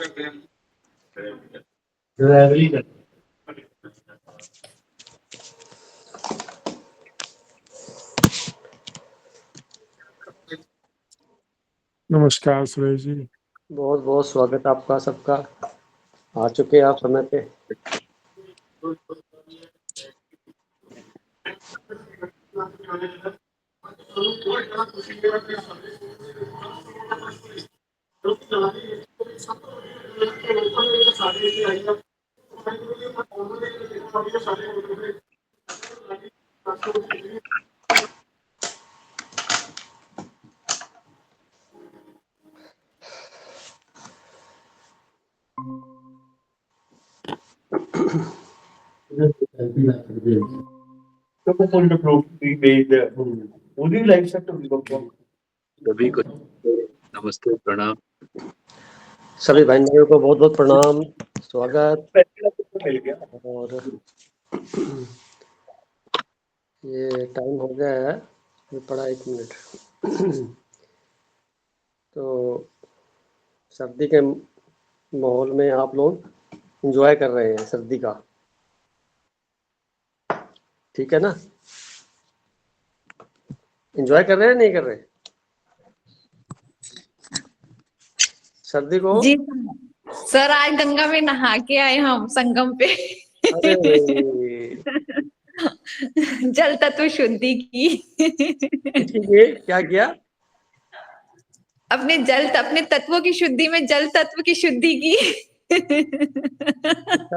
नमस्कार सुरेश जी। बहुत बहुत स्वागत आपका सबका। आ चुके हैं आप समय पे। सभी को नमस्ते, प्रणाम। सभी भाई भाइयों को बहुत बहुत प्रणाम, स्वागत। और ये टाइम हो गया है, ये पड़ा 1 मिनट। तो सर्दी के माहौल में आप लोग एंजॉय कर रहे हैं सर्दी का, ठीक है ना? एंजॉय कर रहे हैं नहीं कर रहे सर्दी को? जी सर, आज गंगा में नहा के आए हम संगम पे। अरे जल तत्व शुद्धि की। क्या किया? अपने तत्वों की शुद्धि में जल तत्व की शुद्धि की।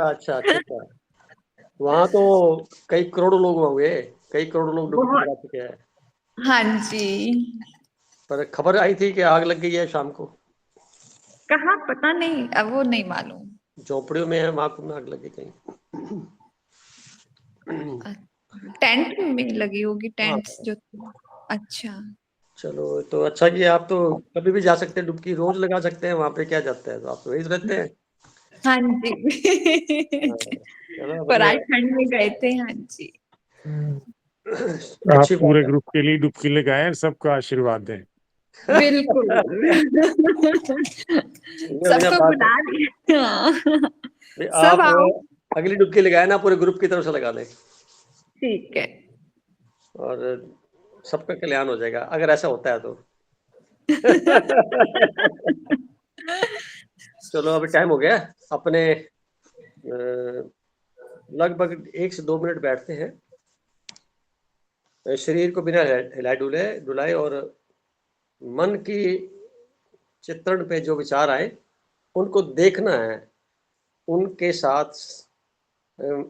अच्छा। वहाँ तो कई करोड़ों लोग होंगे, कई करोड़ों लोग डुबकी लगा चुके हैं। हाँ जी। पर खबर आई थी कि आग लग गई है शाम को। कहाँ पता नहीं, अब वो नहीं मालूम। झोपड़ियों में है, वहां में आग लगी कहीं। टेंट में लगी होगी, हाँ। टेंट्स जो। अच्छा चलो, तो अच्छा कि आप तो कभी भी जा सकते हैं, डुबकी रोज लगा सकते हैं, वहां पे क्या जाता है, तो आप तो वही रहते हैं। हाँ जी। चलो पर बढ़िया आज ठंड में गए थे। हाँ जी। आप अच्छी पूरे बात है। ग्रुप के लिए डुबकी लगाएं, सबको आशीर्वाद दें। बिल्कुल। ये बढ़िया सबको बात है। बुला दिया। भाई सब आप आओ। अगली डुबकी लगाए ना, पूरे ग्रुप की तरफ से लगा लें ठीक है। और सबका कल्याण हो जाएगा अगर ऐसा होता है तो। चलो, अभी टाइम हो गया अपने। लगभग 1 से 2 मिनट बैठते हैं, शरीर को बिना हिलाए डुलाए और मन की चित्रण पे जो विचार आए उनको देखना है, उनके साथ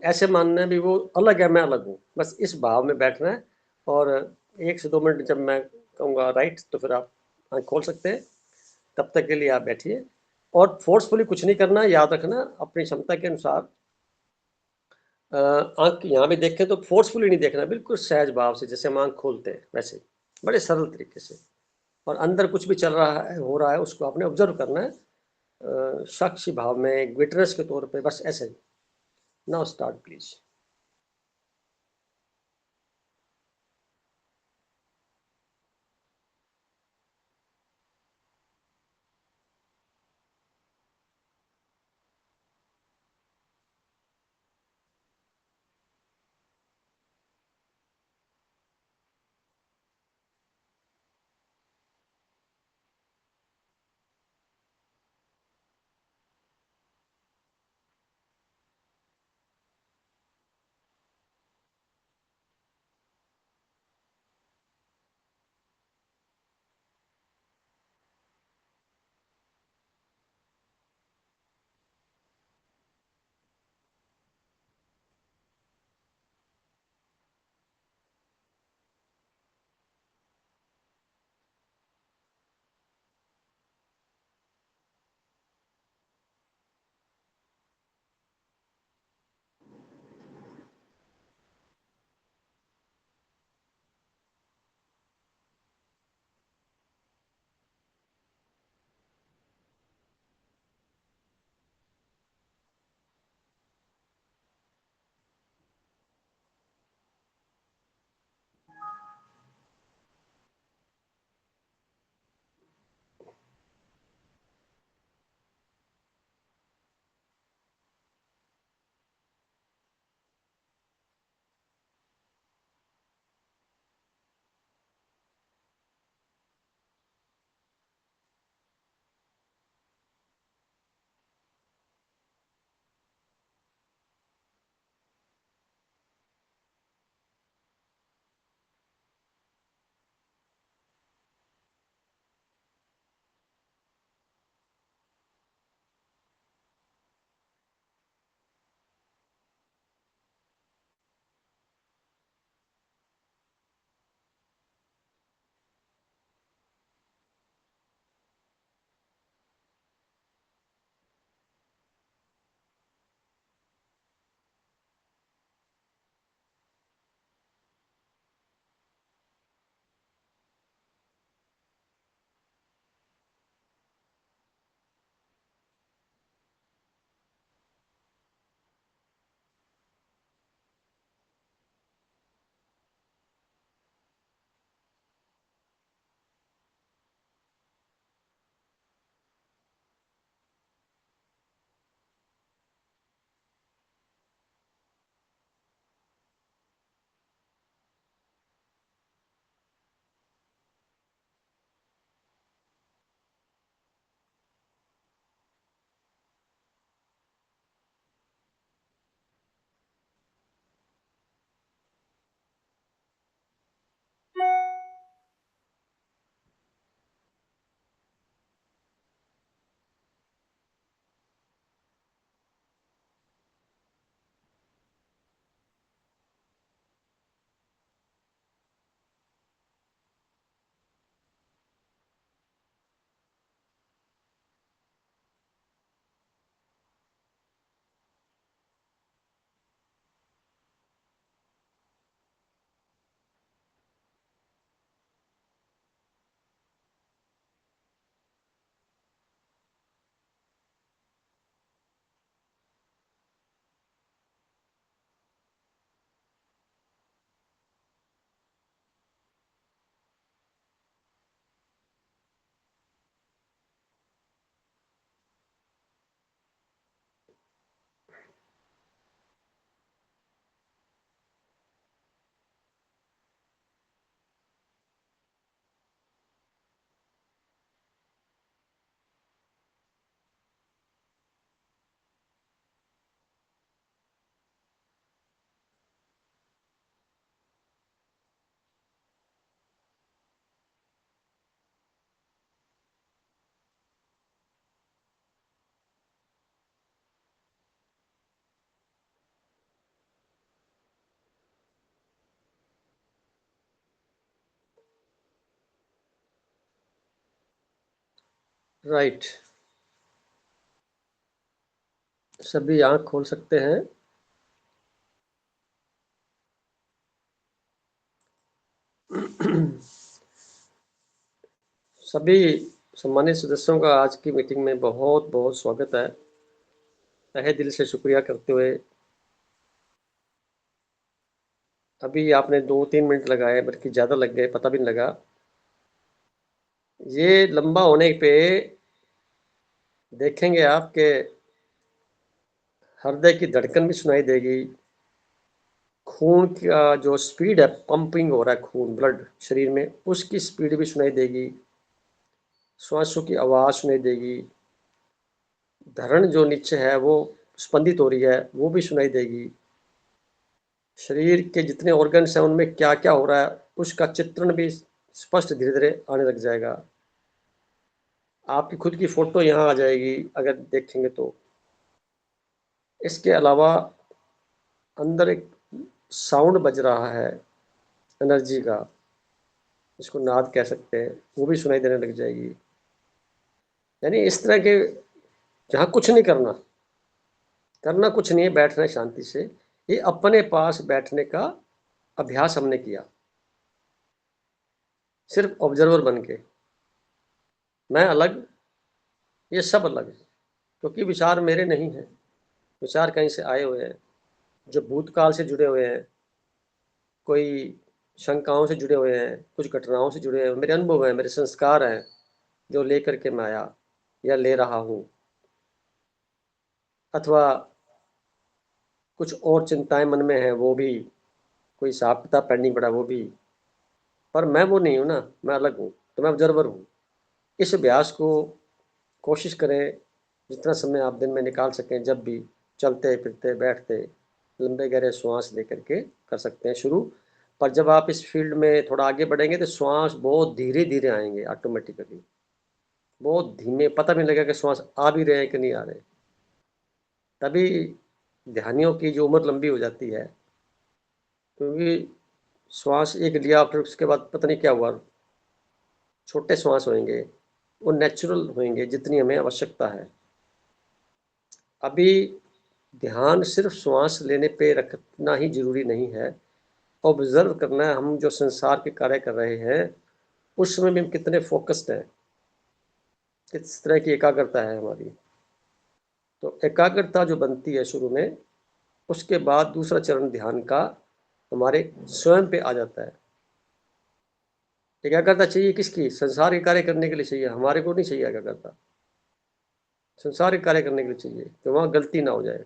ऐसे मानना है भी वो अलग है, मैं अलग हूँ, बस इस भाव में बैठना है। और 1 से 2 मिनट जब मैं कहूँगा राइट, तो फिर आप आँख खोल सकते हैं। तब तक के लिए आप बैठिए और फोर्सफुली कुछ नहीं करना, याद रखना अपनी क्षमता के अनुसार। आँख यहाँ भी देखें तो फोर्सफुली नहीं देखना, बिल्कुल सहज भाव से, जैसे हम आँख खोलते हैं वैसे, बड़े सरल तरीके से। और अंदर कुछ भी चल रहा है, हो रहा है, उसको आपने ऑब्जर्व करना है, साक्षी भाव में, विटनेस के तौर पे, बस ऐसे ही। Now start please. राइट, सभी आंख खोल सकते हैं। सभी सम्मानित सदस्यों का आज की मीटिंग में बहुत बहुत स्वागत है। तहे दिल से शुक्रिया करते हुए, अभी आपने 2-3 मिनट लगाए, बल्कि ज़्यादा लग गए, पता भी नहीं लगा। ये लंबा होने पे देखेंगे आप कि हृदय की धड़कन भी सुनाई देगी, खून का जो स्पीड है, पंपिंग हो रहा है खून, ब्लड शरीर में, उसकी स्पीड भी सुनाई देगी, श्वासों की आवाज़ सुनाई देगी, धड़कन जो नीचे है वो स्पंदित हो रही है वो भी सुनाई देगी, शरीर के जितने ऑर्गन्स हैं उनमें क्या क्या हो रहा है उसका चित्रण भी स्पष्ट धीरे धीरे आने लग जाएगा। आपकी खुद की फोटो यहाँ आ जाएगी अगर देखेंगे तो। इसके अलावा अंदर एक साउंड बज रहा है एनर्जी का, इसको नाद कह सकते हैं, वो भी सुनाई देने लग जाएगी। यानी इस तरह के, जहाँ कुछ नहीं करना कुछ नहीं है, बैठना है शांति से, ये अपने पास बैठने का अभ्यास हमने किया, सिर्फ ऑब्जर्वर बन के। मैं अलग, ये सब अलग है, क्योंकि विचार मेरे नहीं हैं, विचार कहीं से आए हुए हैं, जो भूतकाल से जुड़े हुए हैं, कोई शंकाओं से जुड़े हुए हैं, कुछ घटनाओं से जुड़े हैं, मेरे अनुभव हैं, मेरे संस्कार हैं जो लेकर के मैं आया या ले रहा हूँ, अथवा कुछ और चिंताएं मन में हैं, वो भी कोई हिसाब किताब पेंडिंग पड़ा वो भी, पर मैं वो नहीं हूँ ना, मैं अलग हूँ, तो मैं ऑब्जर्वर हूँ। इस अभ्यास को कोशिश करें जितना समय आप दिन में निकाल सकें, जब भी चलते फिरते बैठते लंबे गहरे श्वास लेकर के कर सकते हैं शुरू। पर जब आप इस फील्ड में थोड़ा आगे बढ़ेंगे तो श्वास बहुत धीरे धीरे आएंगे, ऑटोमेटिकली बहुत धीमे, पता भी नहीं लगेगा कि श्वास आ भी रहे हैं कि नहीं आ रहे। तभी ध्यानियों की जो उम्र लंबी हो जाती है, क्योंकि श्वास एक लिया फिर उसके बाद पता नहीं क्या हुआ, छोटे श्वास होंगे, वो नेचुरल होंगे जितनी हमें आवश्यकता है। अभी ध्यान सिर्फ श्वास लेने पे रखना ही जरूरी नहीं है, ऑब्जर्व करना है हम जो संसार के कार्य कर रहे हैं उस समय में हम कितने फोकस्ड हैं, किस तरह की एकाग्रता है हमारी। तो एकाग्रता जो बनती है शुरू में, उसके बाद दूसरा चरण ध्यान का हमारे स्वयं पे आ जाता है। एकाग्रता चाहिए किसकी? संसार के कार्य करने के लिए चाहिए, हमारे को नहीं चाहिए एकाग्रता, संसार के कार्य करने के लिए चाहिए कि वहाँ गलती ना हो जाए।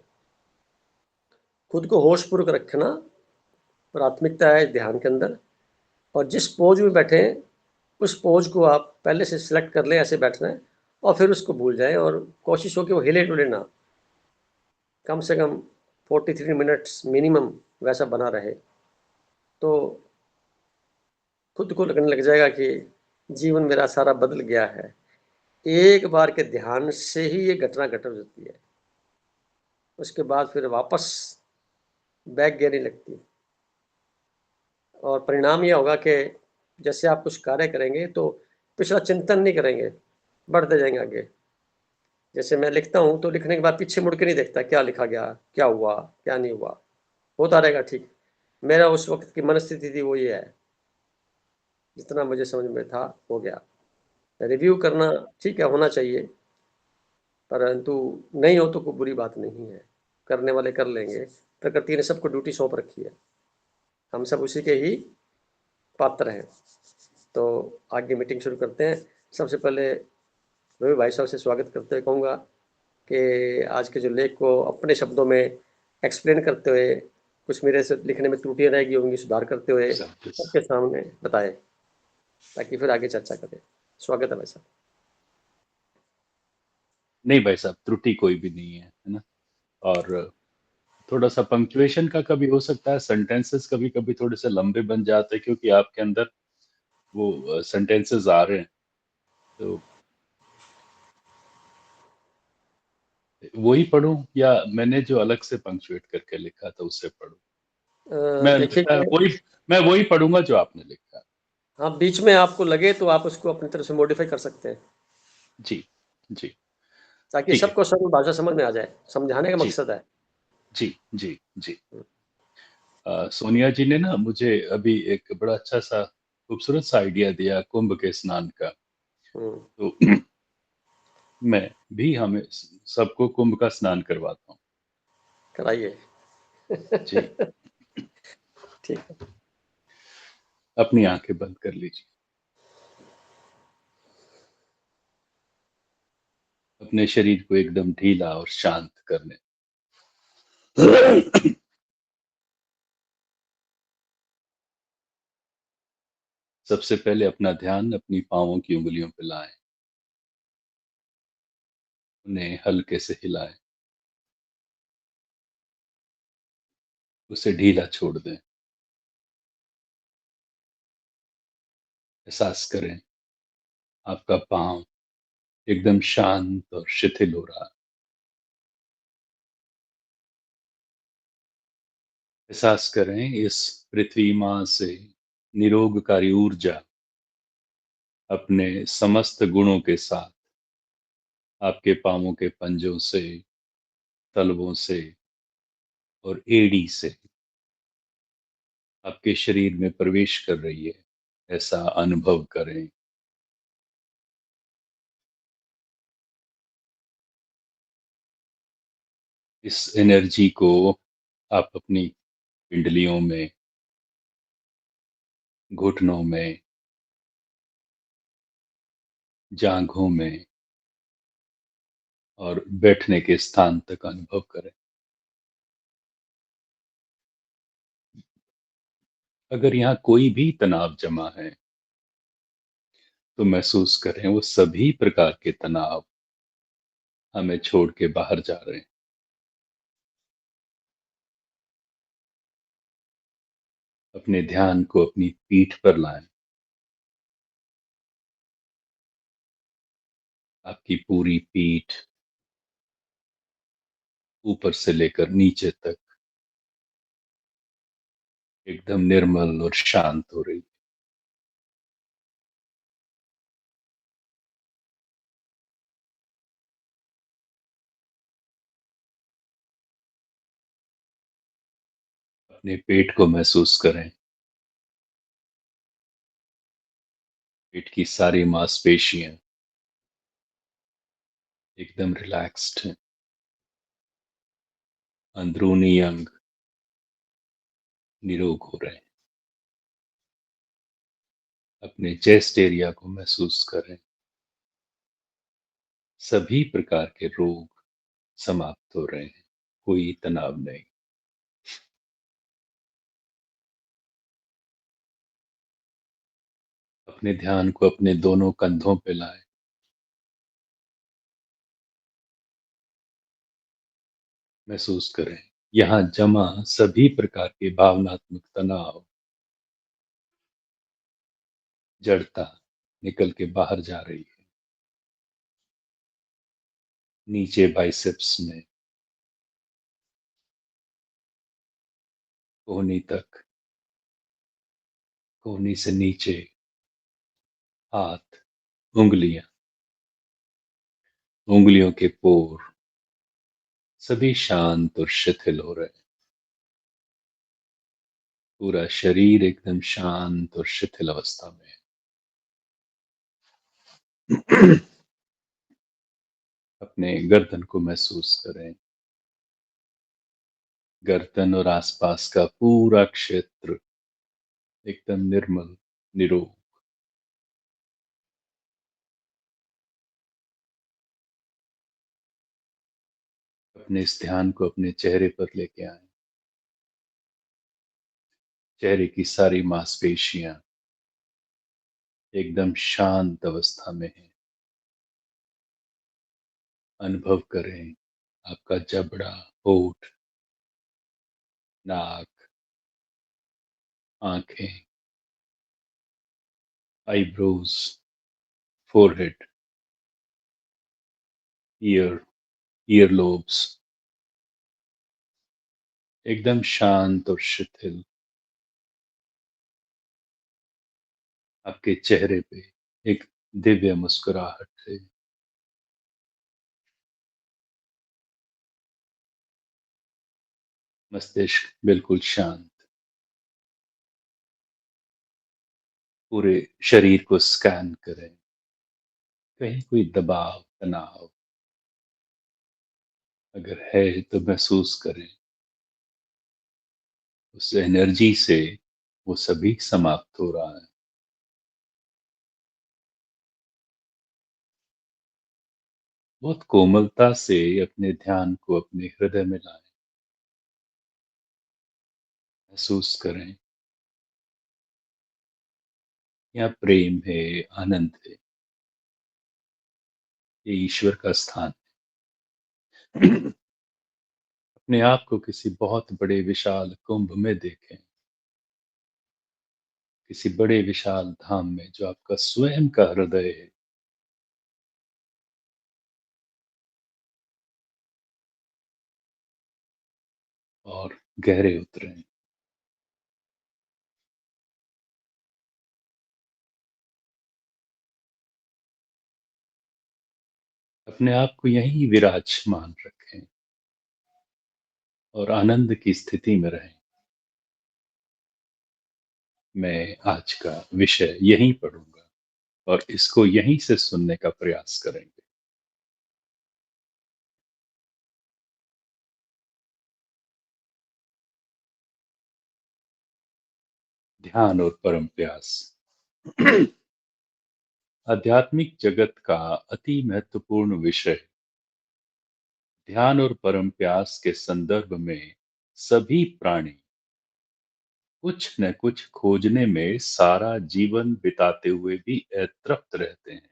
खुद को होशपूर्वक रखना प्राथमिकता है ध्यान के अंदर, और जिस पोज में बैठे हैं उस पोज को आप पहले से सिलेक्ट कर लें, ऐसे बैठना है, और फिर उसको भूल जाएं, और कोशिश हो कि वो हिले डुले ना, कम से कम 43 मिनट्स मिनिमम वैसा बना रहे, तो खुद को लगने लग जाएगा कि जीवन मेरा सारा बदल गया है। एक बार के ध्यान से ही ये घटना घट जाती है, उसके बाद फिर वापस बैक गियरने लगती है, और परिणाम यह होगा कि जैसे आप कुछ कार्य करेंगे तो पिछला चिंतन नहीं करेंगे, बढ़ते जाएंगे आगे। जैसे मैं लिखता हूँ तो लिखने के बाद पीछे मुड़ के नहीं देखता क्या लिखा गया, क्या हुआ, क्या नहीं हुआ, होता रहेगा ठीक। मेरा उस वक्त की मनस्थिति थी वो ये है, जितना मुझे समझ में था हो गया। रिव्यू करना ठीक है, होना चाहिए, परंतु नहीं हो तो कोई बुरी बात नहीं है, करने वाले कर लेंगे, प्रकृति ने सबको ड्यूटी सौंप रखी है, हम सब उसी के ही पात्र हैं। तो आगे मीटिंग शुरू करते हैं। सबसे पहले रवि भाई साहब से स्वागत करते हुए कहूँगा कि आज के जो लेख को अपने शब्दों में एक्सप्लेन करते हुए, कुछ मेरे से लिखने में त्रुटियां रहेगी होंगी, सुधार करते हुए सबके सामने बताएं, ताकि फिर आगे चर्चा करें। स्वागत है भाई साहब। नहीं भाई साहब, त्रुटि कोई भी नहीं है ना। और थोड़ा सा पंक्चुएशन का कभी हो सकता है, सेंटेंसेस कभी कभी थोड़े से लंबे बन जाते हैं क्योंकि आपके अंदर वो सेंटेंसेस आ रहे हैं, तो वही पढ़ूं या मैंने जो अलग से पंक्चुएट करके लिखा था उससे पढ़ूं? देखिए, मैं वही पढ़ूंगा जो आपने लिखा। हाँ, बीच में आपको लगे तो आप उसको अपनी तरफ से मॉडिफाई कर सकते हैं। जी जी, ताकि ठीक है। सबको सरल भाषा समझ में आ जाए, समझाने का जी, मकसद है। जी, जी, जी। हुँ, सोनिया जी ने ना मुझे अभी एक बड़ा अच्छा-सा खूबसूरत-सा आइडिया दिया कुंभ के स्नान का। हुँ, तो मैं भी हमें स सबको कुंभ का स्नान करवाता हूँ। कराइए। जी, ठीक है। अपनी आँखें बंद कर लीजिए। अपने शरीर को एकदम ढीला और शांत कर लें। सबसे पहले अपना ध्यान अपनी पाँवों की उँगलियों पे लाएँ। उन्हें हल्के से हिलाएँ। उसे ढीला छोड़ दें। एहसास करें, आपका पाँव एकदम शांत और शिथिल हो रहा है। एहसास करें इस पृथ्वी माँ से निरोगकारी ऊर्जा अपने समस्त गुणों के साथ आपके पाँवों के पंजों से, तलवों से और एड़ी से आपके शरीर में प्रवेश कर रही है, ऐसा अनुभव करें। इस एनर्जी को आप अपनी पिंडलियों में, घुटनों में, जांघों में और बैठने के स्थान तक अनुभव करें। अगर यहाँ कोई भी तनाव जमा है, तो महसूस करें वो सभी प्रकार के तनाव हमें छोड़ के बाहर जा रहे हैं। अपने ध्यान को अपनी पीठ पर लाएं। आपकी पूरी पीठ ऊपर से लेकर नीचे तक एकदम निर्मल और शांत हो रही है। अपने पेट को महसूस करें। पेट की सारी मांसपेशियां एकदम रिलैक्स्ड हैं। अंदरूनी अंग निरोग हो रहे हैं। अपने चेस्ट एरिया को महसूस करें। सभी प्रकार के रोग समाप्त हो रहे हैं। कोई तनाव नहीं। अपने ध्यान को अपने दोनों कंधों पे लाएं। महसूस करें, यहाँ जमा सभी प्रकार के भावनात्मक तनाव, जड़ता निकल के बाहर जा रही है। नीचे बाइसेप्स में, कोहनी तक, कोहनी से नीचे हाथ, उंगलियां, उंगलियों के पोर सभी शांत और शिथिल हो रहे हैं। पूरा शरीर एकदम शांत और शिथिल अवस्था में है। अपने गर्दन को महसूस करें। गर्दन और आसपास का पूरा क्षेत्र एकदम निर्मल, निरोग। अपने इस ध्यान को अपने चेहरे पर लेके आए। चेहरे की सारी मांसपेशियां एकदम शांत अवस्था में है। अनुभव करें आपका जबड़ा, होठ, नाक, आंखें, eyebrows, forehead, year, year lobes एकदम शांत और शिथिल। आपके चेहरे पे एक दिव्य मुस्कुराहट है। मस्तिष्क बिल्कुल शांत, पूरे शरीर को स्कैन करें, कहीं कोई दबाव, तनाव अगर है तो महसूस करें। उस एनर्जी से वो सभी समाप्त हो रहा है। बहुत कोमलता से अपने ध्यान को अपने हृदय में लाएं, महसूस करें यहाँ प्रेम है, आनंद है, ये ईश्वर का स्थान है। अपने आप को किसी बहुत बड़े विशाल कुंभ में देखें, किसी बड़े विशाल धाम में जो आपका स्वयं का हृदय है। और गहरे उतरें। अपने आप को यहीं विराजमान रखें और आनंद की स्थिति में रहें। मैं आज का विषय यहीं पढ़ूंगा और इसको यहीं से सुनने का प्रयास करेंगे। ध्यान और परम प्यास। आध्यात्मिक जगत का अति महत्वपूर्ण विषय ध्यान और परम प्यास के संदर्भ में सभी प्राणी कुछ न कुछ खोजने में सारा जीवन बिताते हुए भी अतृप्त रहते हैं।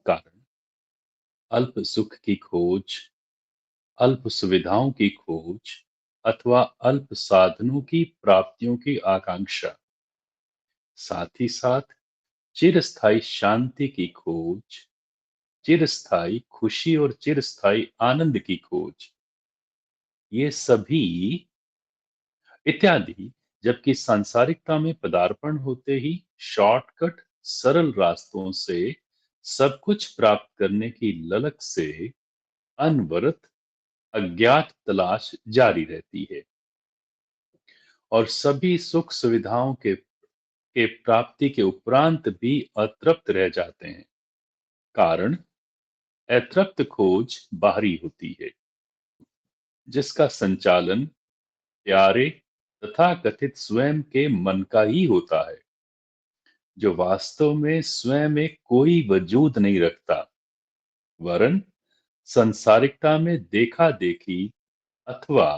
कारण अल्प सुख की खोज, अल्प सुविधाओं की खोज अथवा अल्प साधनों की प्राप्तियों की आकांक्षा, साथ ही साथ चिरस्थायी शांति की खोज, चिरस्थायी खुशी और चिरस्थायी आनंद की खोज, ये सभी इत्यादि। जबकि सांसारिकता में पदार्पण होते ही शॉर्टकट सरल रास्तों से सब कुछ प्राप्त करने की ललक से अनवरत अज्ञात तलाश जारी रहती है और सभी सुख सुविधाओं के प्राप्ति के उपरांत भी अतृप्त रह जाते हैं। कारण अतृप्त खोज बाहरी होती है, जिसका संचालन प्यारे तथा कथित स्वयं के मन का ही होता है, जो वास्तव में स्वयं में कोई वजूद नहीं रखता, वरन संसारिकता में देखा देखी अथवा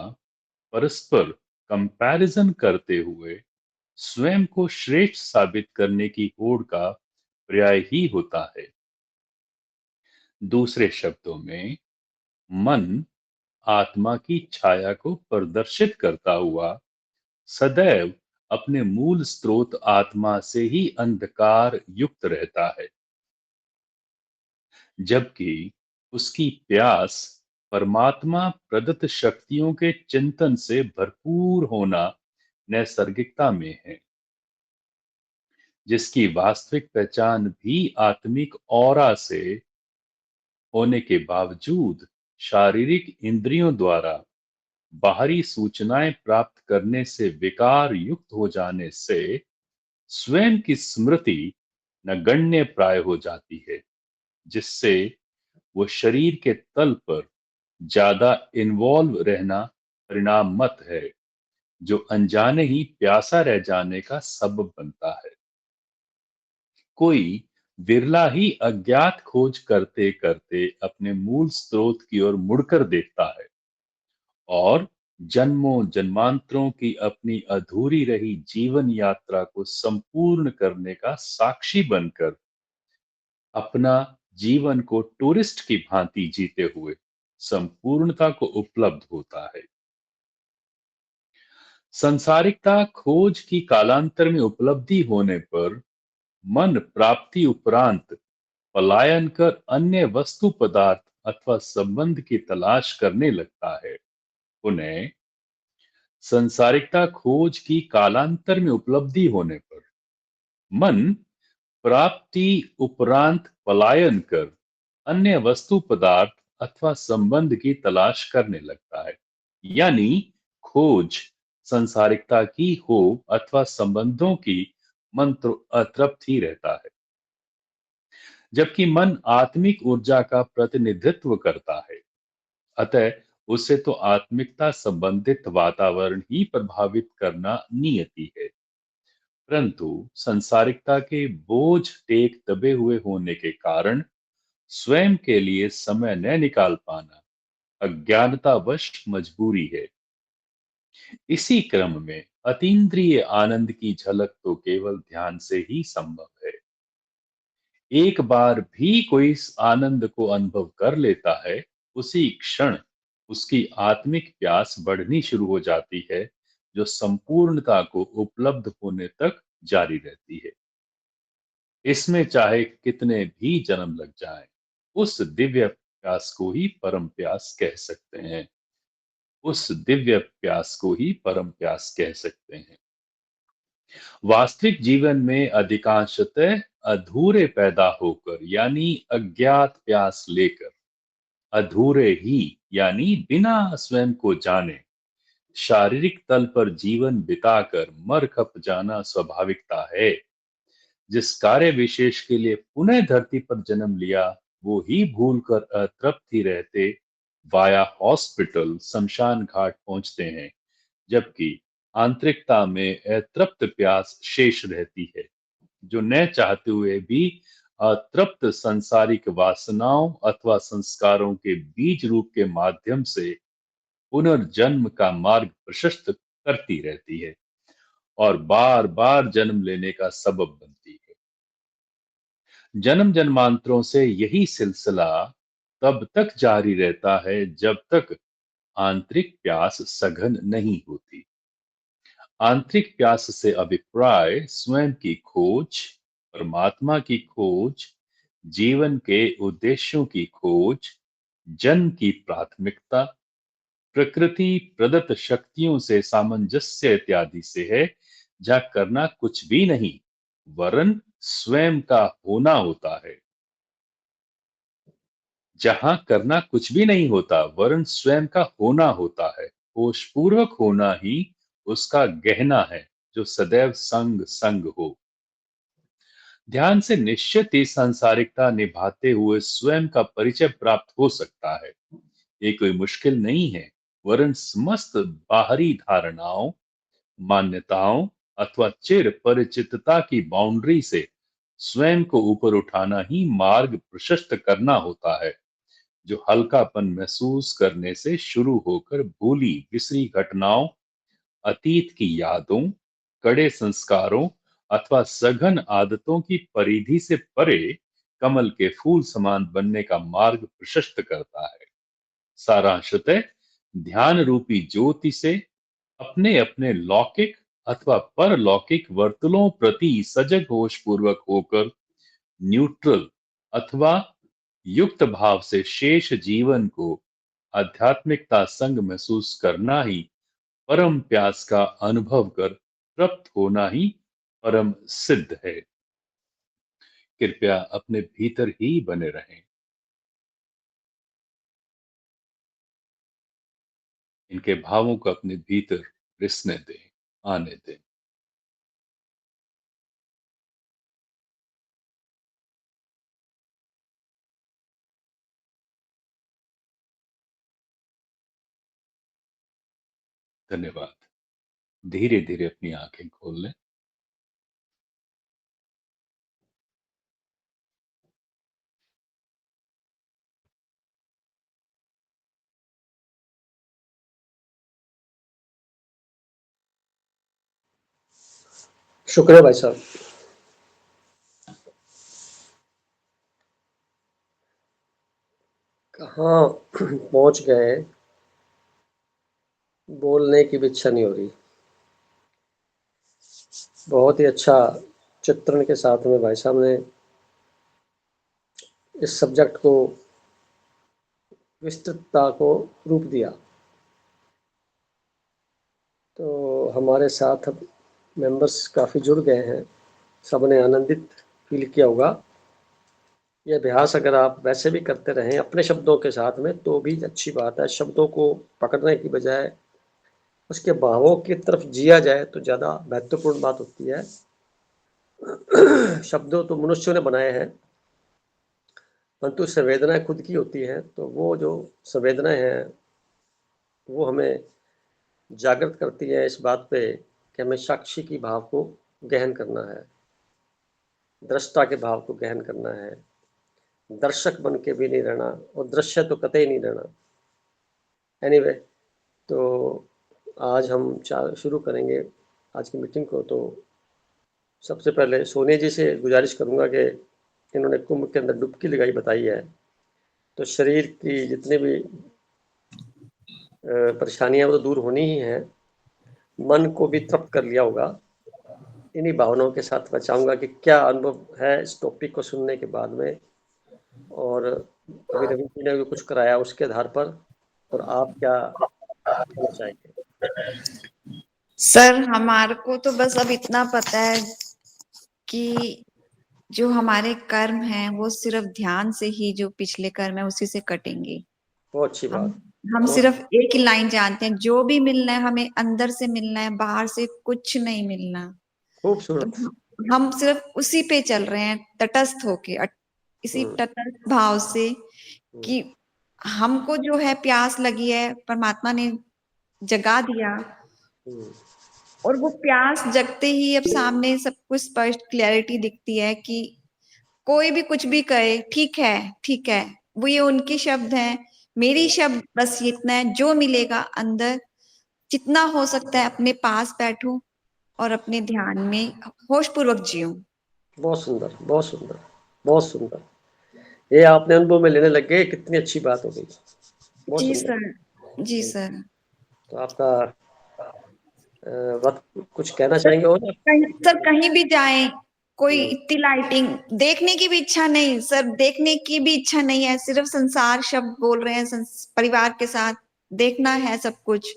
परस्पर कंपैरिजन करते हुए स्वयं को श्रेष्ठ साबित करने की होड़ का पर्याय ही होता है। दूसरे शब्दों में मन आत्मा की छाया को प्रदर्शित करता हुआ सदैव अपने मूल स्रोत आत्मा से ही अंधकार युक्त रहता है, जबकि उसकी प्यास परमात्मा प्रदत्त शक्तियों के चिंतन से भरपूर होना नैसर्गिकता में है, जिसकी वास्तविक पहचान भी आत्मिक ऑरा से होने के बावजूद शारीरिक इंद्रियों द्वारा बाहरी सूचनाएं प्राप्त करने से विकार युक्त हो जाने से स्वयं की स्मृति नगण्य प्राय हो जाती है, जिससे वो शरीर के तल पर ज्यादा इन्वॉल्व रहना परिणाम मत है, जो अनजाने ही प्यासा रह जाने का सबब बनता है। कोई विरला ही अज्ञात खोज करते करते अपने मूल स्रोत की ओर मुड़कर देखता है और जन्मों जन्मांतरों की अपनी अधूरी रही जीवन यात्रा को संपूर्ण करने का साक्षी बनकर अपना जीवन को टूरिस्ट की भांति जीते हुए संपूर्णता को उपलब्ध होता है। संसारिकता खोज की कालांतर में उपलब्धि होने पर मन प्राप्ति उपरांत पलायन कर अन्य वस्तु पदार्थ अथवा संबंध की तलाश करने लगता है। उन्हें संसारिकता खोज की कालांतर में उपलब्धि होने पर मन प्राप्ति उपरांत पलायन कर अन्य वस्तु पदार्थ अथवा संबंध की तलाश करने लगता है। यानी खोज संसारिकता की हो अथवा संबंधों की मन तो अतृप्त ही रहता है, जबकि मन आत्मिक ऊर्जा का प्रतिनिधित्व करता है। अतः उसे तो आत्मिकता संबंधित वातावरण ही प्रभावित करना नियति है, परंतु संसारिकता के बोझ टेक दबे हुए होने के कारण स्वयं के लिए समय न निकाल पाना अज्ञानतावश मजबूरी है। इसी क्रम में अतीन्द्रिय आनंद की झलक तो केवल ध्यान से ही संभव है। एक बार भी कोई इस आनंद को अनुभव कर लेता है, उसी क्षण उसकी आत्मिक प्यास बढ़नी शुरू हो जाती है, जो संपूर्णता को उपलब्ध होने तक जारी रहती है। इसमें चाहे कितने भी जन्म लग जाएं, उस दिव्य प्यास को ही परम प्यास कह सकते हैं। उस दिव्य प्यास को ही परम प्यास कह सकते हैं। वास्तविक जीवन में अधिकांशतः अधूरे पैदा होकर यानी अज्ञात प्यास लेकर, अधूरे ही यानी बिना स्वयं को जाने शारीरिक तल पर जीवन बिताकर मर खप जाना स्वाभाविकता है। जिस कार्य विशेष के लिए पुनः धरती पर जन्म लिया, वो ही भूलकर अतृप्त ही रहते वाया हॉस्पिटल शमशान घाट पहुंचते हैं, जबकि आंतरिकता में अतृप्त प्यास शेष रहती है, जो न चाहते हुए भी अतृप्त सांसारिक वासनाओं अथवा संस्कारों के बीज रूप के माध्यम से पुनर्जन्म का मार्ग प्रशस्त करती रहती है और बार बार जन्म लेने का सबब बनती है। जन्म जन्मांतरों से यही सिलसिला तब तक जारी रहता है जब तक आंतरिक प्यास सघन नहीं होती। आंतरिक प्यास से अभिप्राय स्वयं की खोज, परमात्मा की खोज, जीवन के उद्देश्यों की खोज, जन्म की प्राथमिकता, प्रकृति प्रदत्त शक्तियों से सामंजस्य इत्यादि से है, जहां करना कुछ भी नहीं वरन स्वयं का होना होता है। जहां करना कुछ भी नहीं होता वरन स्वयं का होना होता है। होशपूर्वक होना ही उसका गहना है, जो सदैव संग संग हो। ध्यान से निश्चित ही सांसारिकता निभाते हुए स्वयं का परिचय प्राप्त हो सकता है। ये कोई मुश्किल नहीं है, वरन समस्त बाहरी धारणाओं, मान्यताओं अथवा चिर परिचितता की बाउंड्री से स्वयं को ऊपर उठाना ही मार्ग प्रशस्त करना होता है, जो हल्कापन महसूस करने से शुरू होकर भूली बिसरी घटनाओं, अतीत की यादों, कड़े संस्कारों अथवा सघन आदतों की परिधि से परे कमल के फूल समान बनने का मार्ग प्रशस्त करता है। सारांशतः ध्यान रूपी ज्योति से अपने अपने लौकिक अथवा परलौकिक वर्तुलों प्रति सजग होश पूर्वक होकर न्यूट्रल अथवा युक्त भाव से शेष जीवन को आध्यात्मिकता संग महसूस करना ही, परम प्यास का अनुभव कर तृप्त होना ही परम सिद्ध है। कृपया अपने भीतर ही बने रहें। इनके भावों को अपने भीतर रिसने दें, आने दें। धन्यवाद। धीरे धीरे अपनी आंखें खोल लें। शुक्रिया भाई साहब। कहाँ पहुंच गए, बोलने की भी इच्छा नहीं हो रही। बहुत ही अच्छा चित्रण के साथ में भाई साहब ने इस सब्जेक्ट को विस्तृतता को रूप दिया। तो हमारे साथ अब मेंबर्स काफ़ी जुड़ गए हैं, सबने आनंदित फील किया होगा। ये अभ्यास अगर आप वैसे भी करते रहें अपने शब्दों के साथ में तो भी अच्छी बात है। शब्दों को पकड़ने की बजाय उसके भावों की तरफ जिया जाए तो ज़्यादा महत्वपूर्ण बात होती है। शब्दों तो मनुष्यों ने बनाए हैं, परंतु संवेदनाएं खुद की होती हैं, तो वो जो संवेदनाएं हैं वो हमें जागृत करती है इस बात पे कि हमें साक्षी की भाव को गहन करना है, दृष्टा के भाव को गहन करना है, दर्शक बन के भी नहीं रहना और दृश्य तो कतई नहीं रहना। एनीवे, तो आज हम शुरू करेंगे आज की मीटिंग को। तो सबसे पहले सोनी जी से गुजारिश करूंगा कि इन्होंने कुंभ के अंदर डुबकी लगाई बताई है, तो शरीर की जितनी भी परेशानियां वो तो दूर होनी ही हैं, मन को भी तृप्त कर लिया होगा। इन्हीं भावनाओं के साथ मैं चाहूंगा कि क्या अनुभव है इस टॉपिक को सुनने के बाद में, और अभी रवि जी ने भी कुछ कराया उसके आधार पर, और आप क्या कहना चाहेंगे? सर हमारे को तो बस अब इतना पता है कि जो हमारे कर्म हैं वो सिर्फ ध्यान से ही, जो पिछले कर्म है उसी से कटेंगे। बहुत अच्छी बात। हम सिर्फ एक ही लाइन जानते हैं, जो भी मिलना है हमें अंदर से मिलना है, बाहर से कुछ नहीं मिलना। खूबसूरत। तो हम सिर्फ उसी पे चल रहे हैं, तटस्थ होके, इसी तटस्थ भाव से कि हमको जो है प्यास लगी है, परमात्मा ने जगा दिया, और वो प्यास जगते ही अब सामने सब कुछ स्पष्ट क्लैरिटी दिखती है कि कोई भी कुछ भी कहे, ठीक है ठीक है, वो ये उनके शब्द हैं, मेरी शब्द बस इतना है, जो मिलेगा अंदर जितना हो सकता है अपने पास बैठूं और अपने ध्यान में होश पूर्वक जीऊं। बहुत सुंदर, बहुत सुंदर, बहुत सुंदर। ये आपने अनुभव में लेने लग गए, कितनी अच्छी बात हो गई। बहुत जी सुंदर। सर, जी सर। तो आपका वक्त कुछ कहना चाहेंगे और? सर कहीं भी जाएं, कोई इतनी लाइटिंग देखने की भी इच्छा नहीं सर, देखने की भी इच्छा नहीं है, सिर्फ संसार शब्द बोल रहे हैं, परिवार के साथ देखना है सब कुछ,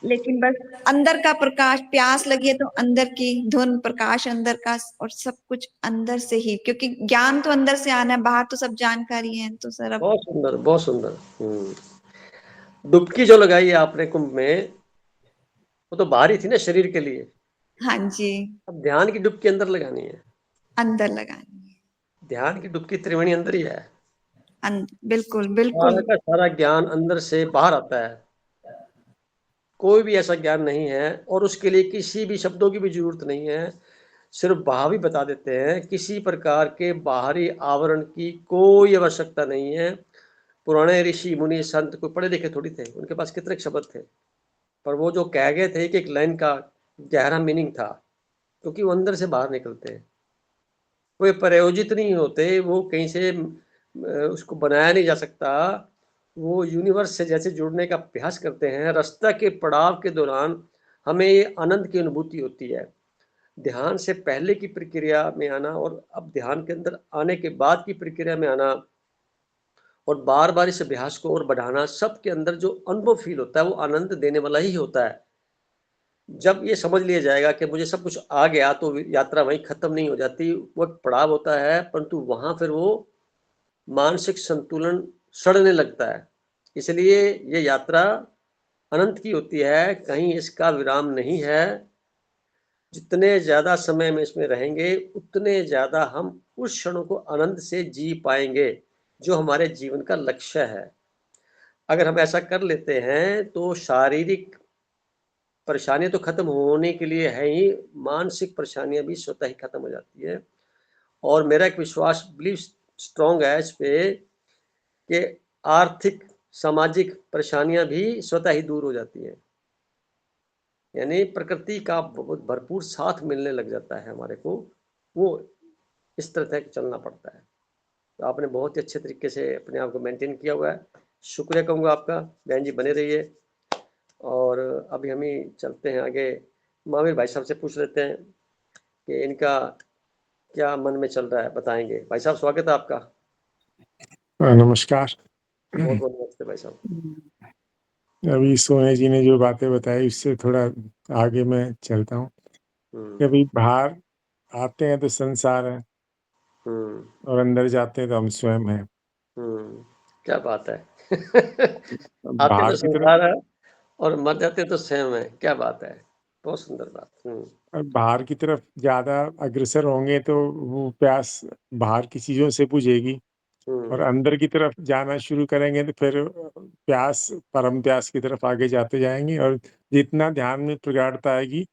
लेकिन बस अंदर का प्रकाश, प्यास लगी है तो अंदर की धुन, प्रकाश अंदर का, और सब कुछ अंदर से ही, क्योंकि ज्ञान तो अंदर से आना है, बाहर तो सब जानकारी है। तो सर अब बहुत सुंदर, बहुत सुंदर। डुबकी जो लगाई है आपने कुंभ में, वो तो बाहर ही थी ना शरीर के लिए। हाँ जी, अब ध्यान की डुबकी अंदर लगानी है। अंदर लगानी है। ध्यान की डुबकी त्रिवेणी अंदर ही है। बिल्कुल सारा बिल्कुल। का सारा ज्ञान अंदर से बाहर आता है, कोई भी ऐसा ज्ञान नहीं है, और उसके लिए किसी भी शब्दों की भी जरूरत नहीं है, सिर्फ भाव ही बता देते हैं। किसी प्रकार के बाहरी आवरण की कोई आवश्यकता नहीं है। पुराने ऋषि मुनि संत कोई पढ़े लिखे थोड़ी थे, उनके पास कितने शब्द थे, पर वो जो कह गए थे कि एक लाइन का गहरा मीनिंग था, क्योंकि वो अंदर से बाहर निकलते हैं, वे प्रयोजित नहीं होते, वो कहीं से उसको बनाया नहीं जा सकता। वो यूनिवर्स से जैसे जुड़ने का अभ्यास करते हैं, रास्ता के पड़ाव के दौरान हमें ये आनंद की अनुभूति होती है। ध्यान से पहले की प्रक्रिया में आना और अब ध्यान के अंदर आने के बाद की प्रक्रिया में आना, और बार बार इस अभ्यास को और बढ़ाना, सबके अंदर जो अनुभव फील होता है वो आनंद देने वाला ही होता है। जब ये समझ लिया जाएगा कि मुझे सब कुछ आ गया, तो यात्रा वहीं खत्म नहीं हो जाती, वो एक पड़ाव होता है, परंतु वहां फिर वो मानसिक संतुलन सड़ने लगता है। इसलिए ये यात्रा अनंत की होती है, कहीं इसका विराम नहीं है। जितने ज्यादा समय में इसमें रहेंगे, उतने ज्यादा हम उस क्षणों को आनंद से जी पाएंगे जो हमारे जीवन का लक्ष्य है। अगर हम ऐसा कर लेते हैं तो शारीरिक परेशानियां तो खत्म होने के लिए है ही, मानसिक परेशानियां भी स्वतः ही खत्म हो जाती है। और मेरा एक विश्वास, बिलीव स्ट्रॉन्ग है इस पे, कि आर्थिक सामाजिक परेशानियां भी स्वतः ही दूर हो जाती हैं। यानी प्रकृति का बहुत भरपूर साथ मिलने लग जाता है हमारे को, वो इस तरह से चलना पड़ता है। तो आपने बहुत ही अच्छे तरीके से अपने आप को मेंटेन किया हुआ है, शुक्रिया कहूँगा आपका। बहन जी बने रहिए। और अभी हम ही चलते हैं आगे, महावीर भाई साहब से पूछ लेते हैं कि इनका क्या मन में चल रहा है, बताएंगे। भाई साहब स्वागत है आपका। नमस्कार। बहुत बहुत नमस्ते भाई साहब। अभी सोने जी ने जो बातें बताई उससे थोड़ा आगे मैं चलता हूँ। अभी बाहर आते हैं तो संसार है, और अंदर जाते हैं तो हम स्वयं हैं। क्या बात है। आते बाहर तो की तरफ संसार है और मर जाते तो स्वयं है। क्या बात है, बहुत सुंदर बात। और बाहर की तरफ ज़्यादा अग्रसर होंगे तो वो प्यास बाहर की चीज़ों से बुझेगी, और अंदर की तरफ जाना शुरू करेंगे तो फिर प्यास परम प्यास की तरफ आगे जाते जाएँगे, और जितना ध्यान में प्रगाढ़ता आएगी,